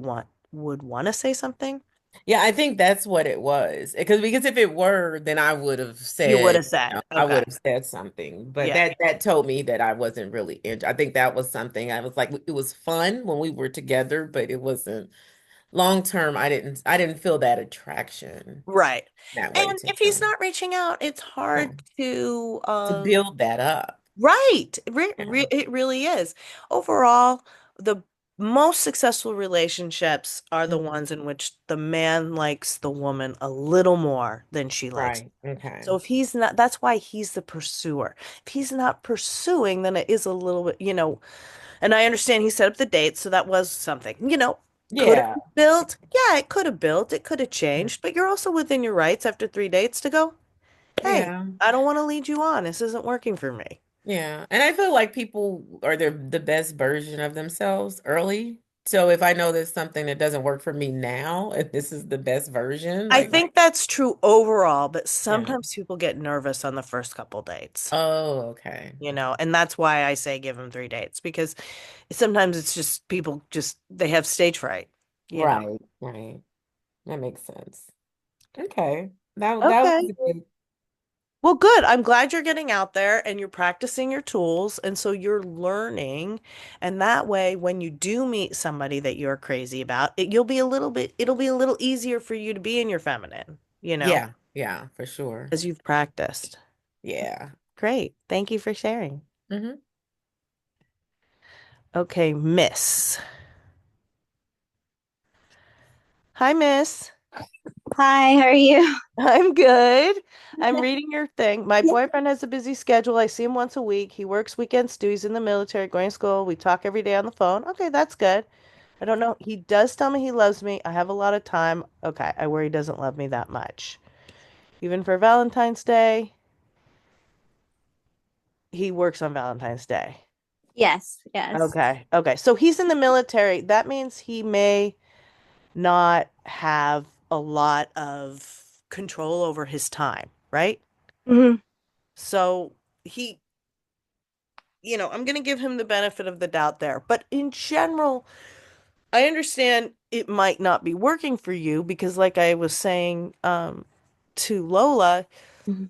want to say something. Yeah, I think that's what it was. Because if it were, then I would have You would said, have said, I would okay. have said something. But Yeah. that told me that I wasn't really into. I think that was something I was like, it was fun when we were together, but it wasn't long term. I didn't feel that attraction Right. that way And to if he's him. not reaching out, it's Yeah. hard to To build that up. right. Yeah. It really is. Overall, the most successful relationships are the Mhm. ones in which the man likes the woman a little more than she likes. Right. Okay. So if he's not, that's why he's the pursuer. If he's not pursuing, then it is a little bit, and I understand he set up the date, so that was something. Could Yeah. have built? Yeah, it could have built. It could have changed, but you're also within your rights after 3 dates to go, hey, Yeah. I don't want to lead you on. This isn't working for me. Yeah. And I feel like people are the best version of themselves early. So if I know there's something that doesn't work for me now, if this is the best version, I like, think that's true overall, but yeah. sometimes people get nervous on the first couple dates, Oh, okay. and that's why I say give them 3 dates because sometimes it's just people just they have stage fright, you know. Right, right. That makes sense. Okay. That Okay. was good. Well, good. I'm glad you're getting out there and you're practicing your tools. And so you're learning. And that way, when you do meet somebody that you're crazy about, it'll be a little easier for you to be in your feminine, Yeah, yeah, for sure. as you've practiced. Yeah. Great. Thank you for sharing. Hmm. Okay, Miss. Hi, Miss. Hi, how are you? I'm good. I'm reading your thing. My boyfriend has a busy schedule. I see him once a week. He works weekends too. He's in the military, going to school. We talk every day on the phone. Okay, that's good. I don't know. He does tell me he loves me. I have a lot of time. Okay, I worry he doesn't love me that much. Even for Valentine's Day, he works on Valentine's Day. Yes, yes. Okay, okay. So he's in the military. That means he may. not have a lot of control over his time, right? Hmm. So he, I'm going to give him the benefit of the doubt there. But in general, I understand it might not be working for you because, like I was saying, to Lola, Hmm.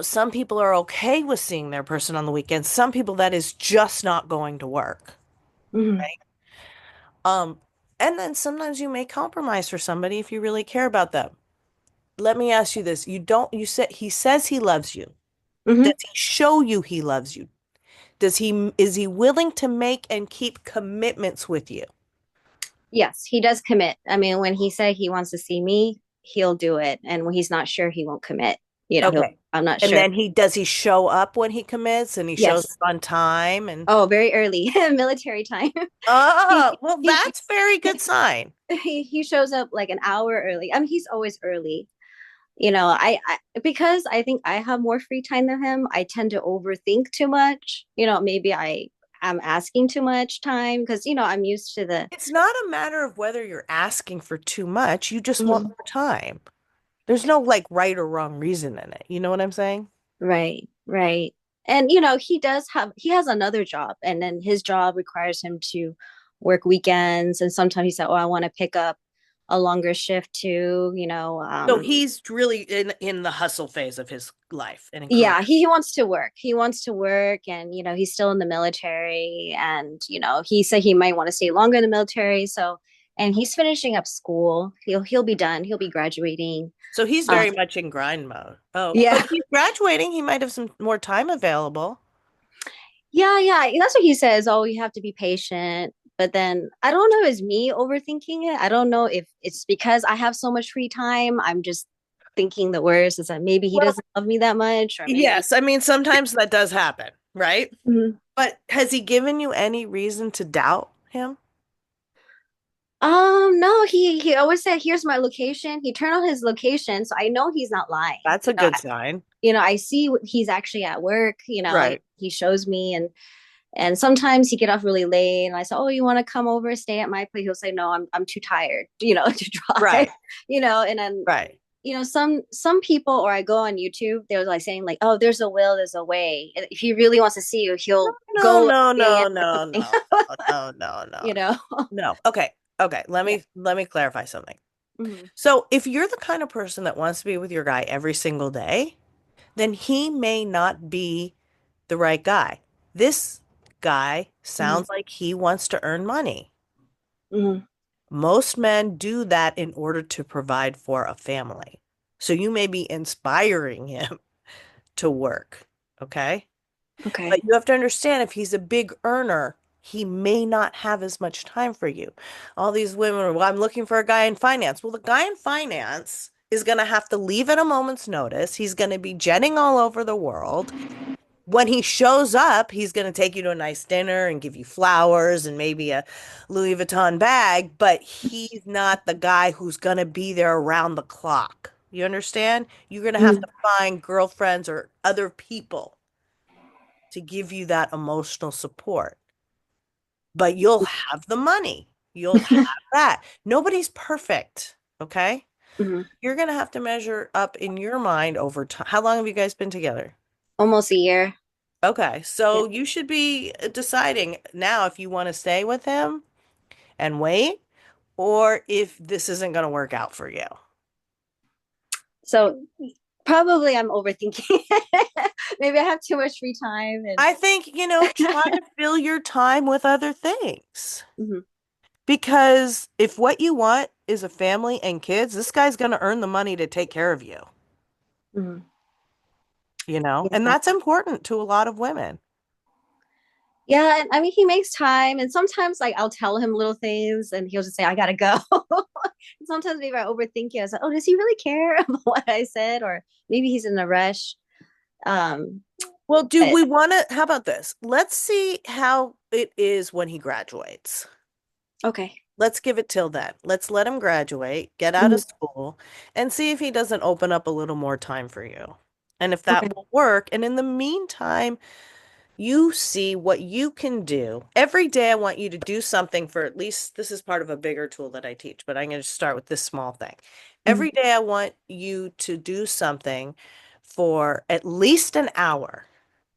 some people are okay with seeing their person on the weekend. Some people that is just not going to work. Hmm. Um, and then sometimes you may compromise for somebody if you really care about them. Let me ask you this. You said he says he loves you. Hmm. Does he show you he loves you? Is he willing to make and keep commitments with you? Yes, he does commit. I mean, when he said he wants to see me, he'll do it. And when he's not sure, he won't commit. Okay. I'm not And sure. then does he show up when he commits and he shows Yes. up on time and Oh, very early military time. he, oh, well, he that's very good sign. he shows up like an hour early. I mean, he's always early. I because I think I have more free time than him, I tend to overthink too much. Maybe I'm asking too much time because I'm used to the. It's not a matter of whether you're asking for too much, you just want Mhm. more time. There's no like right or wrong reason in it. You know what I'm saying? Right, right. And he has another job, and then his job requires him to work weekends, and sometimes he said, "Oh, I want to pick up a longer shift too." So he's really in the hustle phase of his life and in career. Yeah, he wants to work. He wants to work, and he's still in the military, and he said he might want to stay longer in the military. So, and he's finishing up school. He'll be done. He'll be graduating. So he's Uh, very much in grind mode. Oh, but yeah, if he's graduating, he might have some more time available. yeah, yeah. That's what he says. Oh, you have to be patient. But then I don't know if it's me overthinking it. I don't know if it's because I have so much free time. I'm just thinking the worst is that maybe he Well, doesn't love me that much, or maybe. yes, I mean sometimes that does happen, right? Mhm. But has he given you any reason to doubt him? No, he always said, "Here's my location." He turned on his location, so I know he's not lying. That's a good sign. I see he's actually at work. Right. He shows me, and sometimes he get off really late, and I say, "Oh, you want to come over, stay at my place?" He'll say, "No, I'm too tired, to drive." Right. And then Right. some people, or I go on YouTube, they're like saying like, "Oh, there's a will, there's a way. And if he really wants to see you, he'll No, go no, stay in no, or no, something." no, no, no, no, you know. no. No. Okay. Okay. Let Yeah. me let me clarify something. Hmm. So if you're the kind of person that wants to be with your guy every single day, then he may not be the right guy. This guy Hmm. sounds like he wants to earn money. Hmm. Most men do that in order to provide for a family. So you may be inspiring him to work, okay? But Okay. you have to understand if he's a big earner, he may not have as much time for you. All these women are, well, I'm looking for a guy in finance. Well, the guy in finance is going to have to leave at a moment's notice. He's going to be jetting all over the world. When he shows up, he's going to take you to a nice dinner and give you flowers and maybe a Louis Vuitton bag, but he's not the guy who's going to be there around the clock. You understand? You're going to have to find girlfriends or other people to give you that emotional support. But you'll have the money. You'll have that. Nobody's perfect, okay? Hmm. You're going to have to measure up in your mind over time. How long have you guys been together? Almost a year. Okay, Yeah. so you should be deciding now if you want to stay with him and wait, or if this isn't going to work out for you. So probably I'm overthinking. Maybe I have too much free time and. I think, try to fill your time with other things. Mhm. Because if what you want is a family and kids, this guy's going to earn the money to take care of you, Mhm. and Yeah. that's important to a lot of women. Yeah, and I mean he makes time, and sometimes like I'll tell him little things and he'll just say, "I gotta go." Sometimes maybe I overthink it. I was like, "Oh, does he really care about what I said?" Or maybe he's in a rush. Um, Well, do but we want to, how about this? Let's see how it is when he graduates. okay. Let's give it till then. Let's let him graduate, get out of Mhm. school, and see if he doesn't open up a little more time for you. And if that Okay. will work. And in the meantime, you see what you can do. Every day, I want you to do something for at least, this is part of a bigger tool that I teach, but I'm going to start with this small thing. Mhm. Every day, I want you to do something for at least an hour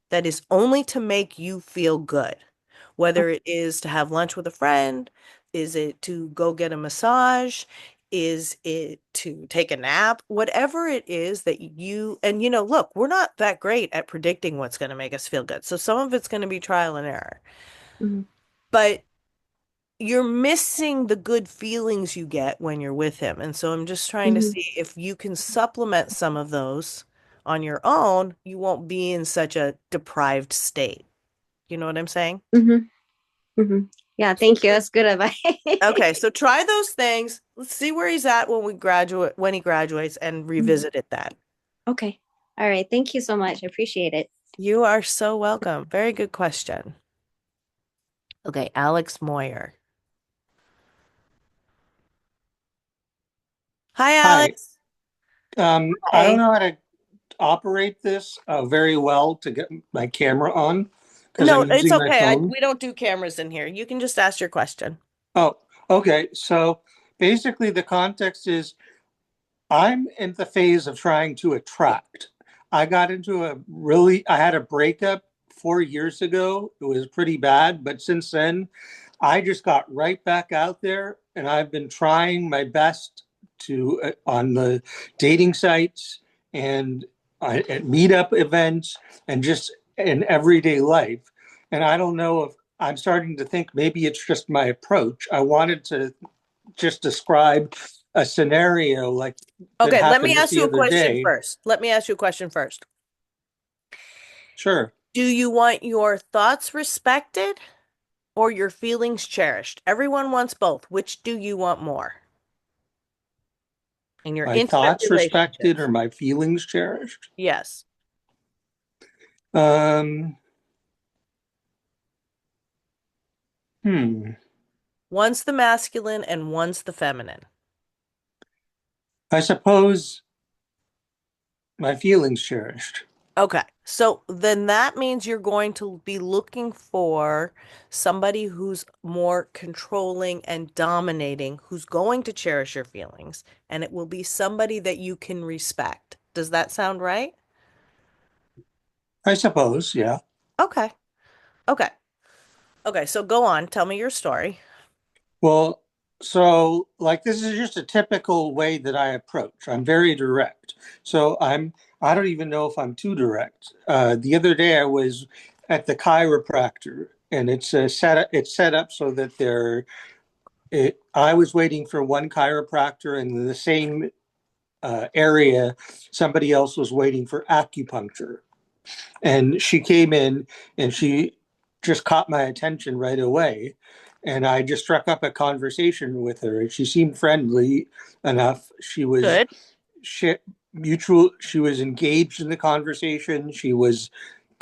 that is only to make you feel good. Whether it is to have lunch with a friend, is it to go get a massage, is it to take a nap, whatever it is that and look, we're not that great at predicting what's going to make us feel good. So some of it's going to be trial and error, Mhm. but you're missing the good feelings you get when you're with him. And so I'm just trying to Mhm. see if you can supplement some of those on your own, you won't be in such a deprived state. You know what I'm saying? Mhm. Mhm. Yeah, thank you. That's good advice. Okay, so try those things. Let's see where he's at when he graduates and Mhm. revisit it then. Okay. All right. Thank you so much. I appreciate it. You are so welcome. Very good question. Okay, Alex Moyer. Hi, Hi. Alex. I don't Hey. know how to operate this very well to get my camera on because No, I'm it's using my okay. phone. We don't do cameras in here. You can just ask your question. Oh, okay. So basically, the context is I'm in the phase of trying to attract. I had a breakup 4 years ago. It was pretty bad, but since then, I just got right back out there and I've been trying my best to on the dating sites and at meetup events and just in everyday life. And I don't know if I'm starting to think maybe it's just my approach. I wanted to just describe a scenario like that Okay, let me happened just ask the you a other question day. first. Let me ask you a question first. Sure. Do you want your thoughts respected or your feelings cherished? Everyone wants both. Which do you want more in your My intimate thoughts respected or relationships? my feelings cherished? Yes. Um, hmm. One's the masculine and one's the feminine. I suppose my feelings cherished. Okay. So then that means you're going to be looking for somebody who's more controlling and dominating, who's going to cherish your feelings, and it will be somebody that you can respect. Does that sound right? I suppose, yeah. Okay. Okay. Okay. So go on. Tell me your story. Well, so like this is just a typical way that I approach. I'm very direct. I don't even know if I'm too direct. The other day I was at the chiropractor and it's set up so that I was waiting for one chiropractor and in the same area, somebody else was waiting for acupuncture. And she came in and she just caught my attention right away. And I just struck up a conversation with her. And she seemed friendly enough. Good. She, she was engaged in the conversation. She was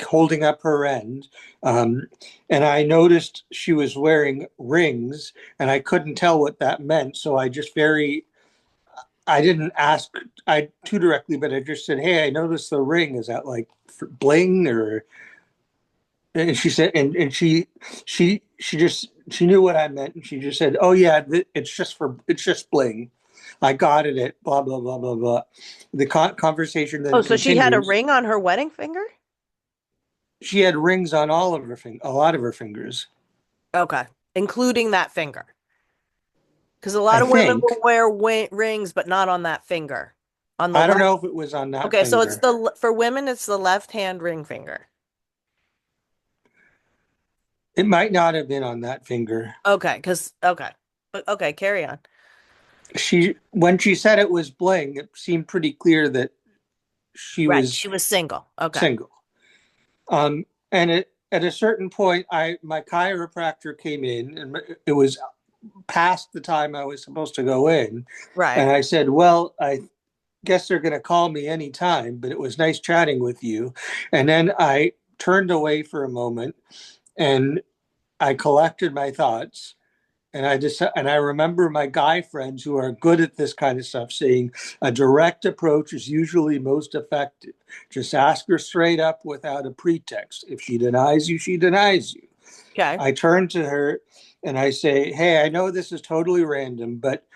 holding up her end. Um, and I noticed she was wearing rings, and I couldn't tell what that meant. So I didn't ask I too directly, but I just said, "Hey, I noticed the ring. Is that like for bling or?" And she said, she knew what I meant, and she just said, "Oh yeah, it's just bling. I got it at blah blah blah blah blah." The conversation Oh, then so she had a continues. ring on her wedding finger? She had rings on all of a lot of her fingers. Okay. Including that finger. Because a lot I of women will think. wear rings, but not on that finger. On the I don't left. know if it was on that Okay, so finger. for women, it's the left hand ring finger. It might not have been on that finger. Okay. But okay, carry on. When she said it was bling, it seemed pretty clear that she Right. was She was single. Okay. single. And at a certain point, I my chiropractor came in, and it was past the time I was supposed to go in, Right. and I said, "Well, I guess they're going to call me anytime, but it was nice chatting with you." And then I turned away for a moment, and I collected my thoughts, And I remember my guy friends who are good at this kind of stuff saying a direct approach is usually most effective. Just ask her straight up without a pretext. If she denies you, she denies you. Okay. I turn to her and I say, "Hey, I know this is totally random, but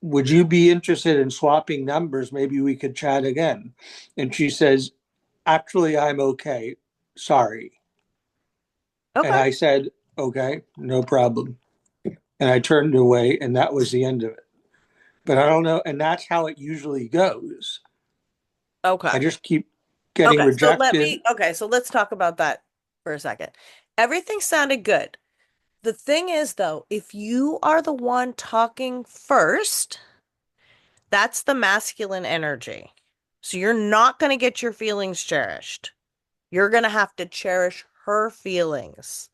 would you be interested in swapping numbers? Maybe we could chat again." And she says, "Actually, I'm okay. Sorry." And Okay. I said, "Okay, no problem." And I turned away, and that was the end of it. But I don't know. And that's how it usually goes. I Okay. just keep getting Okay. rejected. Okay. So let's talk about that for a second. Everything sounded good. The thing is, though, if you are the one talking first, that's the masculine energy. So you're not going to get your feelings cherished. You're going to have to cherish her feelings.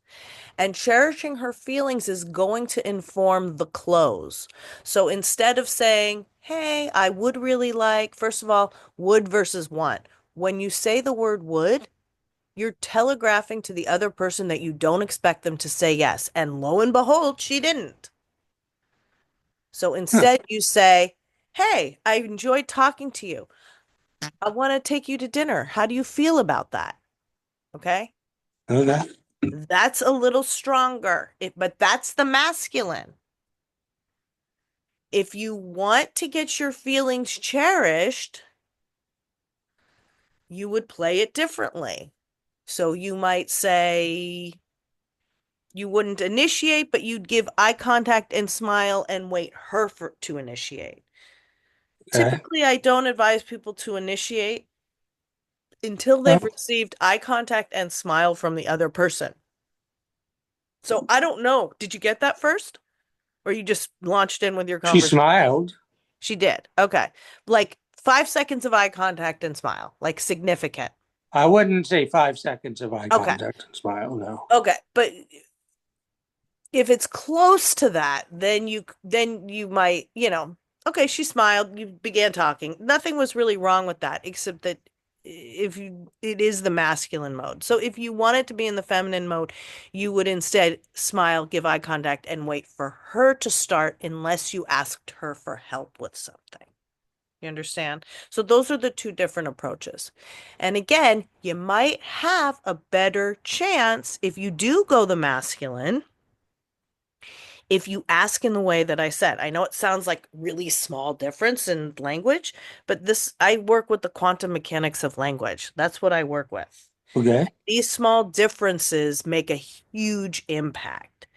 And cherishing her feelings is going to inform the close. So instead of saying, hey, I would really like, first of all, would versus want. When you say the word would, you're telegraphing to the other person that you don't expect them to say yes. And lo and behold, she didn't. So Huh, instead, you say, hey, I enjoyed talking to you. I want to take you to dinner. How do you feel about that? Okay. okay. That's a little stronger, but that's the masculine. If you want to get your feelings cherished, you would play it differently. So you might say you wouldn't initiate, but you'd give eye contact and smile and wait to initiate. Okay. Typically, I don't advise people to initiate until they've Oh, received eye contact and smile from the other person. So I don't know. Did you get that first? Or you just launched in with your she conversation? smiled. She did. Okay. Like 5 seconds of eye contact and smile, like significant. I wouldn't say 5 seconds of eye Okay. contact and smile. No. Okay. But if it's close to that, then you might, okay, she smiled, you began talking. Nothing was really wrong with that, except that if you it is the masculine mode. So if you want it to be in the feminine mode, you would instead smile, give eye contact, and wait for her to start unless you asked her for help with something. You understand? So those are the two different approaches. And again, you might have a better chance if you do go the masculine if you ask in the way that I said. I know it sounds like really small difference in language, but I work with the quantum mechanics of language. That's what I work with. Okay. These small differences make a huge impact.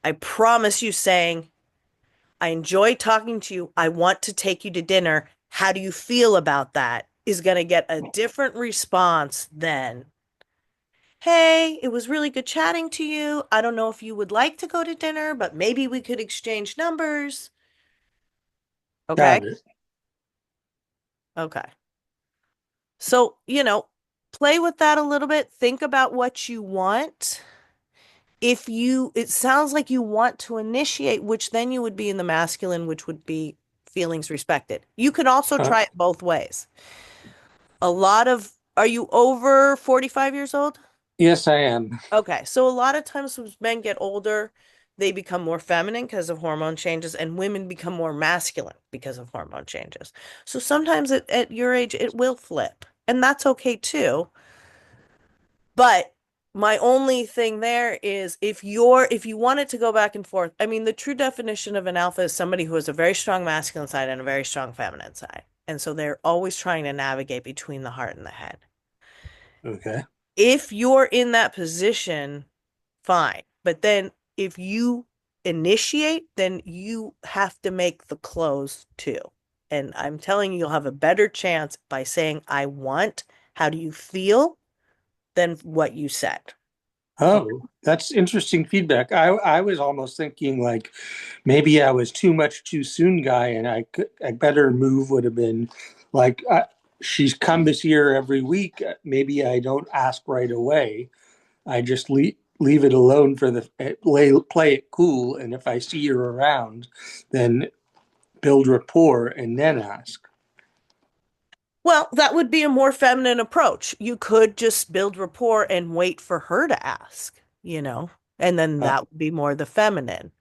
I promise you saying, I enjoy talking to you. I want to take you to dinner. How do you feel about that? Is going to get a different response than, hey, it was really good chatting to you. I don't know if you would like to go to dinner, but maybe we could exchange numbers. Okay. Got it. Okay. So, play with that a little bit. Think about what you want. It sounds like you want to initiate, which then you would be in the masculine, which would be feelings respected. You could also Uh, try it both ways. Are you over 45 years old? yes, I am. Okay, so a lot of times when men get older, they become more feminine because of hormone changes, and women become more masculine because of hormone changes. So sometimes at your age, it will flip, and that's okay too. But my only thing there is if you want it to go back and forth, I mean, the true definition of an alpha is somebody who has a very strong masculine side and a very strong feminine side. And so they're always trying to navigate between the heart and the head. Okay. If you're in that position, fine. But then if you initiate, then you have to make the close too. And I'm telling you, you'll have a better chance by saying, I want, how do you feel, than what you said. Okay. Oh, that's interesting feedback. I was almost thinking like maybe I was too much too soon guy, and a better move would have been like she's come this year every week. Maybe I don't ask right away. I just leave it alone for the play it cool, and if I see her around, then build rapport and then ask. Well, that would be a more feminine approach. You could just build rapport and wait for her to ask, and then Uh, that would be more the feminine.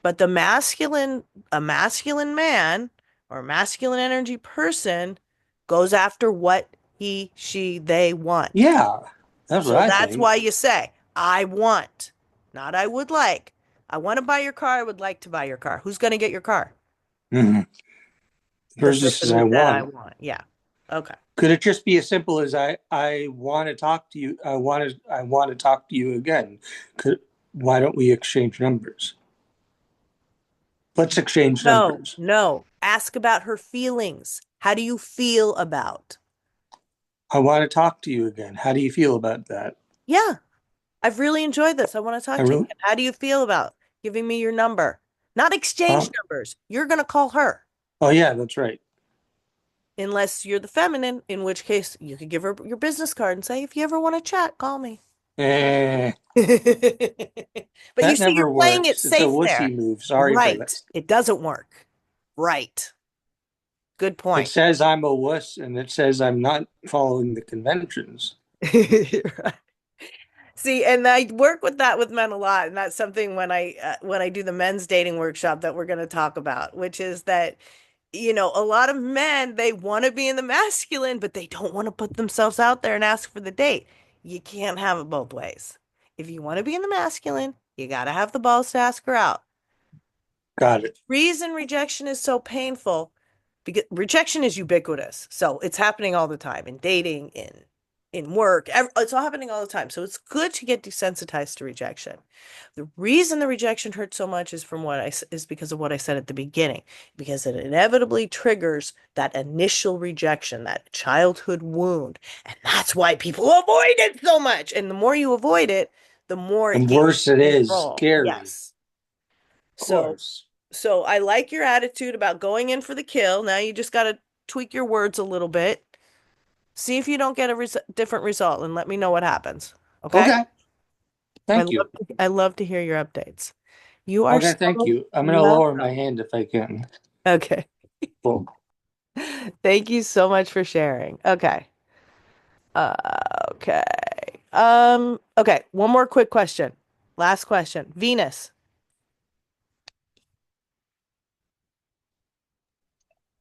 But a masculine man or a masculine energy person goes after what he, she, they want. Yeah, that's what So I that's think. why you say, I want, not I would like. I want to buy your car. I would like to buy your car. Who's going to get your car? Mhm. The Versus person says who I said, I want. want. Yeah. Okay. Could it just be as simple as I want to talk to you? I want to talk to you again. Why don't we exchange numbers? Let's exchange No, numbers. no. Ask about her feelings. How do you feel about? I want to talk to you again. How do you feel about that? Yeah, I've really enjoyed this. I want to I talk to you really. again. How do you feel about giving me your number? Not exchange Oh, numbers. You're going to call her. oh yeah, that's right. Unless you're the feminine, in which case you could give her your business card and say, if you ever want to chat, call me. Eh, But you that see, you're never playing it works. It's a safe there. wussy move. Sorry for that. Right. It doesn't work. Right. Good It point. says I'm a wuss, and it says I'm not following the conventions. Right. See, and I work with that with men a lot, and that's something when I do the men's dating workshop that we're going to talk about, which is that a lot of men, they want to be in the masculine, but they don't want to put themselves out there and ask for the date. You can't have it both ways. If you want to be in the masculine, you got to have the balls to ask her out. Got it. Reason rejection is so painful because rejection is ubiquitous. So it's happening all the time in dating, in work. It's all happening all the time. So it's good to get desensitized to rejection. The reason the rejection hurts so much is because of what I said at the beginning, because it inevitably triggers that initial rejection, that childhood wound. And that's why people avoid it so much. And the more you avoid it, the more it And gains worse, it is control. scary. Yes. Of So course. so I like your attitude about going in for the kill. Now you just got to tweak your words a little bit. See if you don't get a different result and let me know what happens. Okay? Okay. I Thank love you. I love to hear your updates. You are Okay. Thank so you. I'm gonna lower my welcome. hand if I can. Okay. Cool. Thank you so much for sharing. Okay. Uh, okay. Okay, one more quick question. Last question. Venus.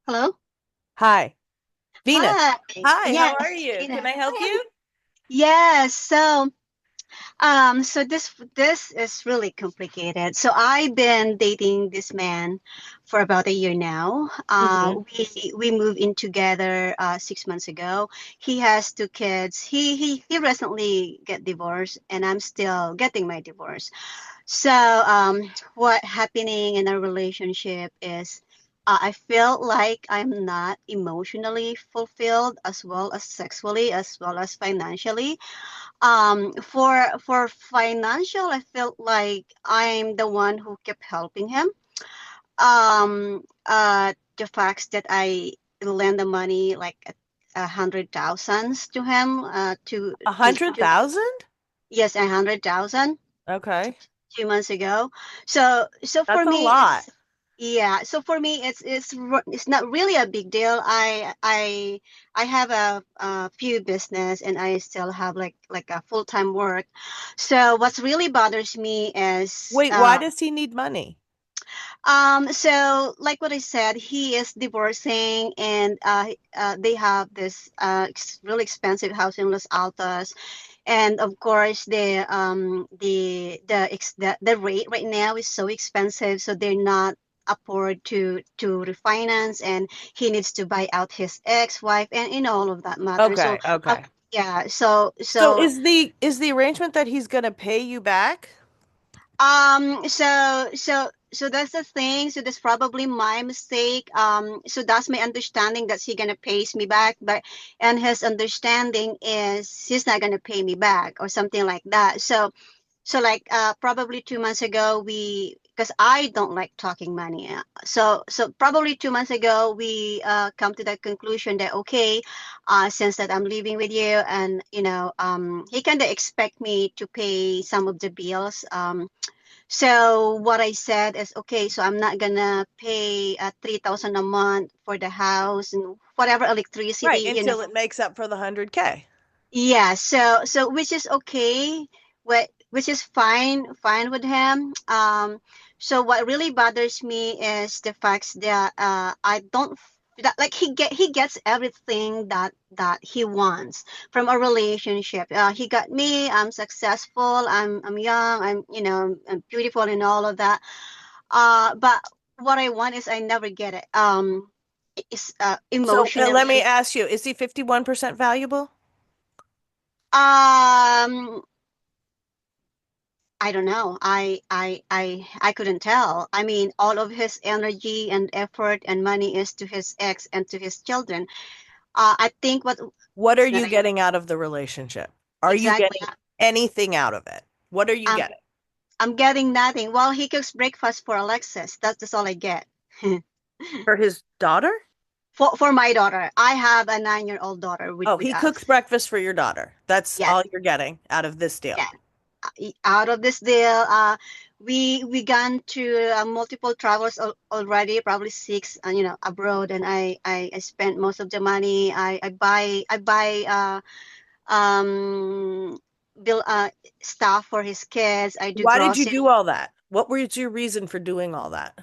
Hello? Hi. Venus. Hi. Hi, how Yes, are you? Can Tina. I help Hi. you? Yes. So this is really complicated. So I've been dating this man for about a year now. Mm-hmm. We moved in together 6 months ago. He has two kids. He recently get divorced, and I'm still getting my divorce. So, what happening in our relationship is I feel like I'm not emotionally fulfilled as well as sexually as well as financially. For financial, I felt like I'm the one who kept helping him. The facts that I lend the money like a hundred thousands to him A hundred to thousand? yes 100,000 Okay. 2 months ago. So for That's a me, lot. it's yeah. So for me, it's not really a big deal. I have a few business and I still have like a full-time work. So what's really bothers me is Wait, why does he need money? so like what I said, he is divorcing and they have this really expensive house in Los Altos, and of course the rate right now is so expensive, so they're not afford to refinance, and he needs to buy out his ex-wife and in all of that matter. So Okay, okay. yeah, so So so is the arrangement that he's gonna pay you back? so that's the thing. So that's probably my mistake. So that's my understanding that he gonna pays me back, but and his understanding is he's not gonna pay me back or something like that. So like probably 2 months ago we because I don't like talking money. So probably 2 months ago we come to the conclusion that okay, since that I'm living with you and he kind of expect me to pay some of the bills. So what I said is okay, so I'm not gonna pay 3,000 a month for the house and whatever Right, electricity. until it makes up for the 100K. Yeah, so which is okay, which is fine with him. So what really bothers me is the fact that I don't that like he gets everything that he wants from a relationship. He got me. I'm successful. I'm young. I'm beautiful and all of that. But what I want is I never get it. It's So let me emotionally. ask you, is he 51% valuable? Um, I don't know. I couldn't tell. I mean, all of his energy and effort and money is to his ex and to his children. I think what What are it's not you getting out of the relationship? Are you exactly. getting anything out of it? What are you I'm getting? I'm getting nothing. Well, he cooks breakfast for Alexis. That's all I get. For his daughter? For my daughter, I have a 9-year-old daughter Oh, with he us. cooks breakfast for your daughter. That's Yes, all you're getting out of this deal. yeah. Out of this deal, we gone to multiple travels already, probably six, abroad, and I spent most of the money. I buy um bill stuff for his kids. I do Why did you grocery. do all that? What was your reason for doing all that?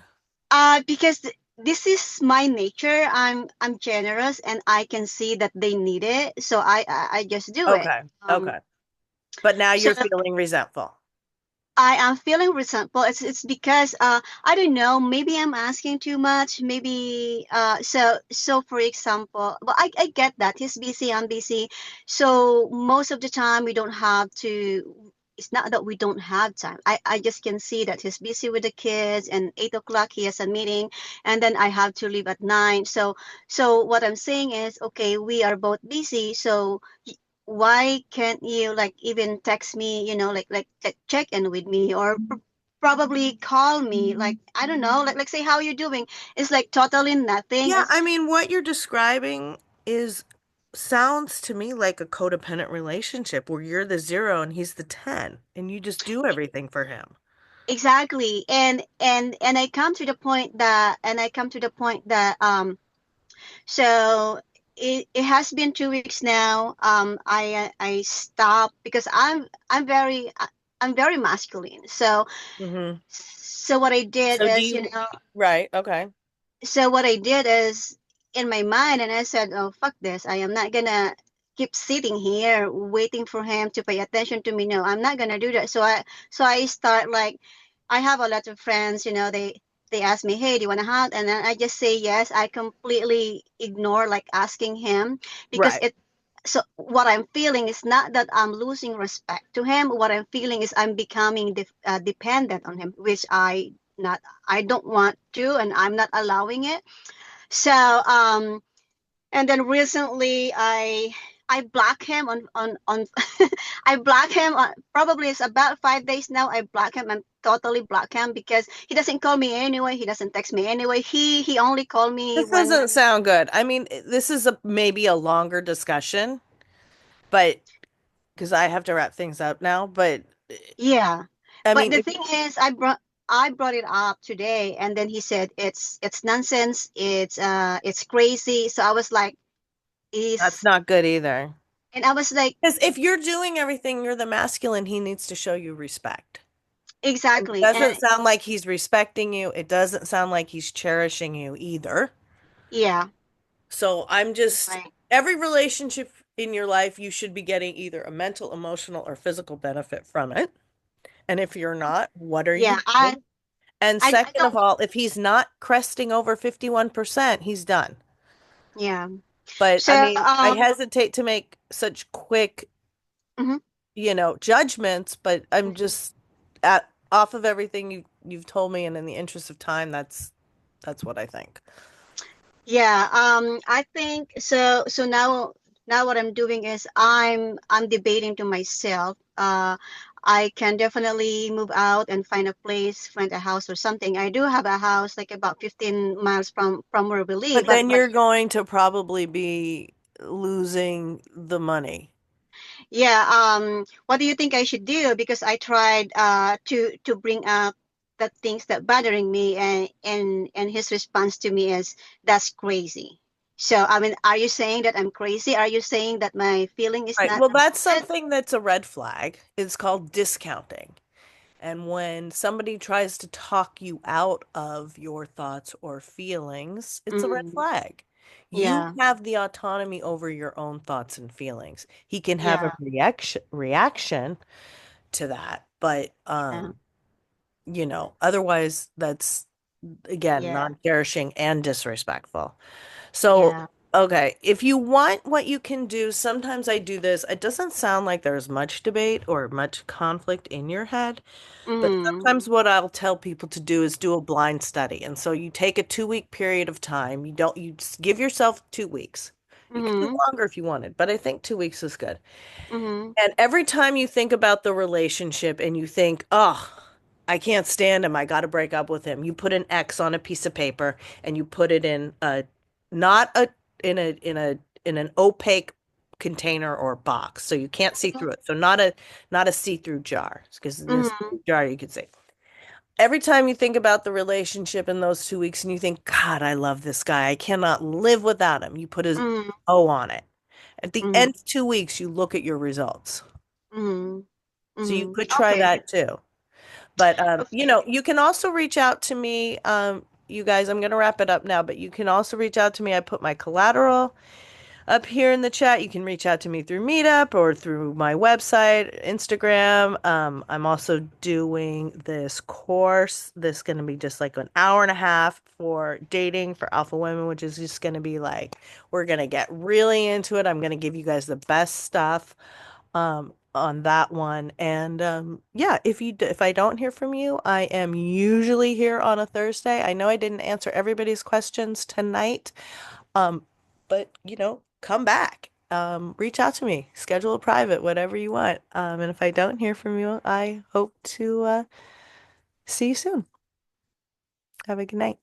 Because this is my nature. I'm generous, and I can see that they need it, so I just do it. Okay. Okay. But now So you're feeling resentful. I am feeling resentful. It's because I don't know. Maybe I'm asking too much. Maybe so for example, well I get that he's busy. I'm busy. So most of the time we don't have to. It's not that we don't have time. I just can see that he's busy with the kids, and 8 o'clock he has a meeting, and then I have to leave at 9. So what I'm saying is, okay, we are both busy. So why can't you like even text me, like check in with me, or probably call me, like I don't know, like say how you doing. It's like totally nothing. Yeah, I It's mean, what you're describing is sounds to me like a codependent relationship where you're the 0 and he's the 10 and you just do everything for him. exactly. And I come to the point that so it has been 2 weeks now. I stopped because I'm very masculine. So Hmm. so what I did So do is, you, right, okay. so what I did is in my mind, and I said, "Oh, fuck this! I am not gonna keep sitting here waiting for him to pay attention to me. No, I'm not gonna do that." So I start like, I have a lot of friends. They ask me, "Hey, do you want to hang?" And then I just say yes. I completely ignore like asking him because Right. it. So what I'm feeling is not that I'm losing respect to him. What I'm feeling is I'm becoming dependent on him, which not I don't want to, and I'm not allowing it. So and then recently I block him on I block him on, probably it's about 5 days now. I block him and totally block him because he doesn't call me anyway. He doesn't text me anyway. He only called me This when doesn't sound good. I mean, this is maybe a longer discussion, but because I have to wrap things up now, but yeah. I But mean, the thing is, I brought it up today, and then he said it's nonsense. It's crazy. So I was like, that's is not good either. and I was like, Because if you're doing everything, you're the masculine, he needs to show you respect. And it exactly. And doesn't sound like he's respecting you. It doesn't sound like he's cherishing you either. yeah, So I'm just, like, every relationship in your life, you should be getting either a mental, emotional, or physical benefit from it. And if you're not, what are yeah, you doing? And I second of don't, all, if he's not cresting over 51%, he's done. yeah. But I So, mean, I hesitate to make such quick, mhm. judgments, but I'm just at off of everything you've told me and in the interest of time, that's what I think. Yeah, I think so. So now what I'm doing is I'm debating to myself. I can definitely move out and find a place, rent a house or something. I do have a house like about 15 miles from where we live, But but then you're going to probably be losing the money. yeah, what do you think I should do? Because I tried to bring up the things that bothering me, and his response to me is that's crazy. So I mean, are you saying that I'm crazy? Are you saying that my feeling is Right. not Well, that's valid? something that's a red flag. It's called discounting. And when somebody tries to talk you out of your thoughts or feelings, it's a red Mm. flag. You Yeah. have the autonomy over your own thoughts and feelings. He can have a Yeah. reaction to that, but Yeah. otherwise that's again Yeah. non-cherishing and disrespectful. So, Yeah. okay, if you want what you can do, sometimes I do this. It doesn't sound like there's much debate or much conflict in your head, but Mm. sometimes what I'll tell people to do is do a blind study. And so you take a 2 week period of time. You just give yourself 2 weeks. You can do Mm. longer if you wanted, but I think 2 weeks is good. Mm. And every time you think about the relationship and you think, oh, I can't stand him, I got to break up with him, you put an X on a piece of paper and you put it in a, not a, in an opaque container or box so you can't see through it. So not a see-through jar because in this Mm. jar you could see. Every time you think about the relationship in those 2 weeks and you think, God, I love this guy. I cannot live without him. You put a Mm. O on it. At the Mm. end of 2 weeks, you look at your results. Mm. So you Mm. could try Okay. that too. But Okay. you can also reach out to me. You guys, I'm gonna wrap it up now, but you can also reach out to me. I put my collateral up here in the chat. You can reach out to me through Meetup or through my website, Instagram. I'm also doing this course. This is gonna be just like an hour and a half for dating for alpha women, which is just gonna be like we're gonna get really into it. I'm gonna give you guys the best stuff on that one. And yeah, if I don't hear from you, I am usually here on a Thursday. I know I didn't answer everybody's questions tonight, um, but come back. Reach out to me, schedule a private, whatever you want. And if I don't hear from you, I hope to see you soon. Have a good night.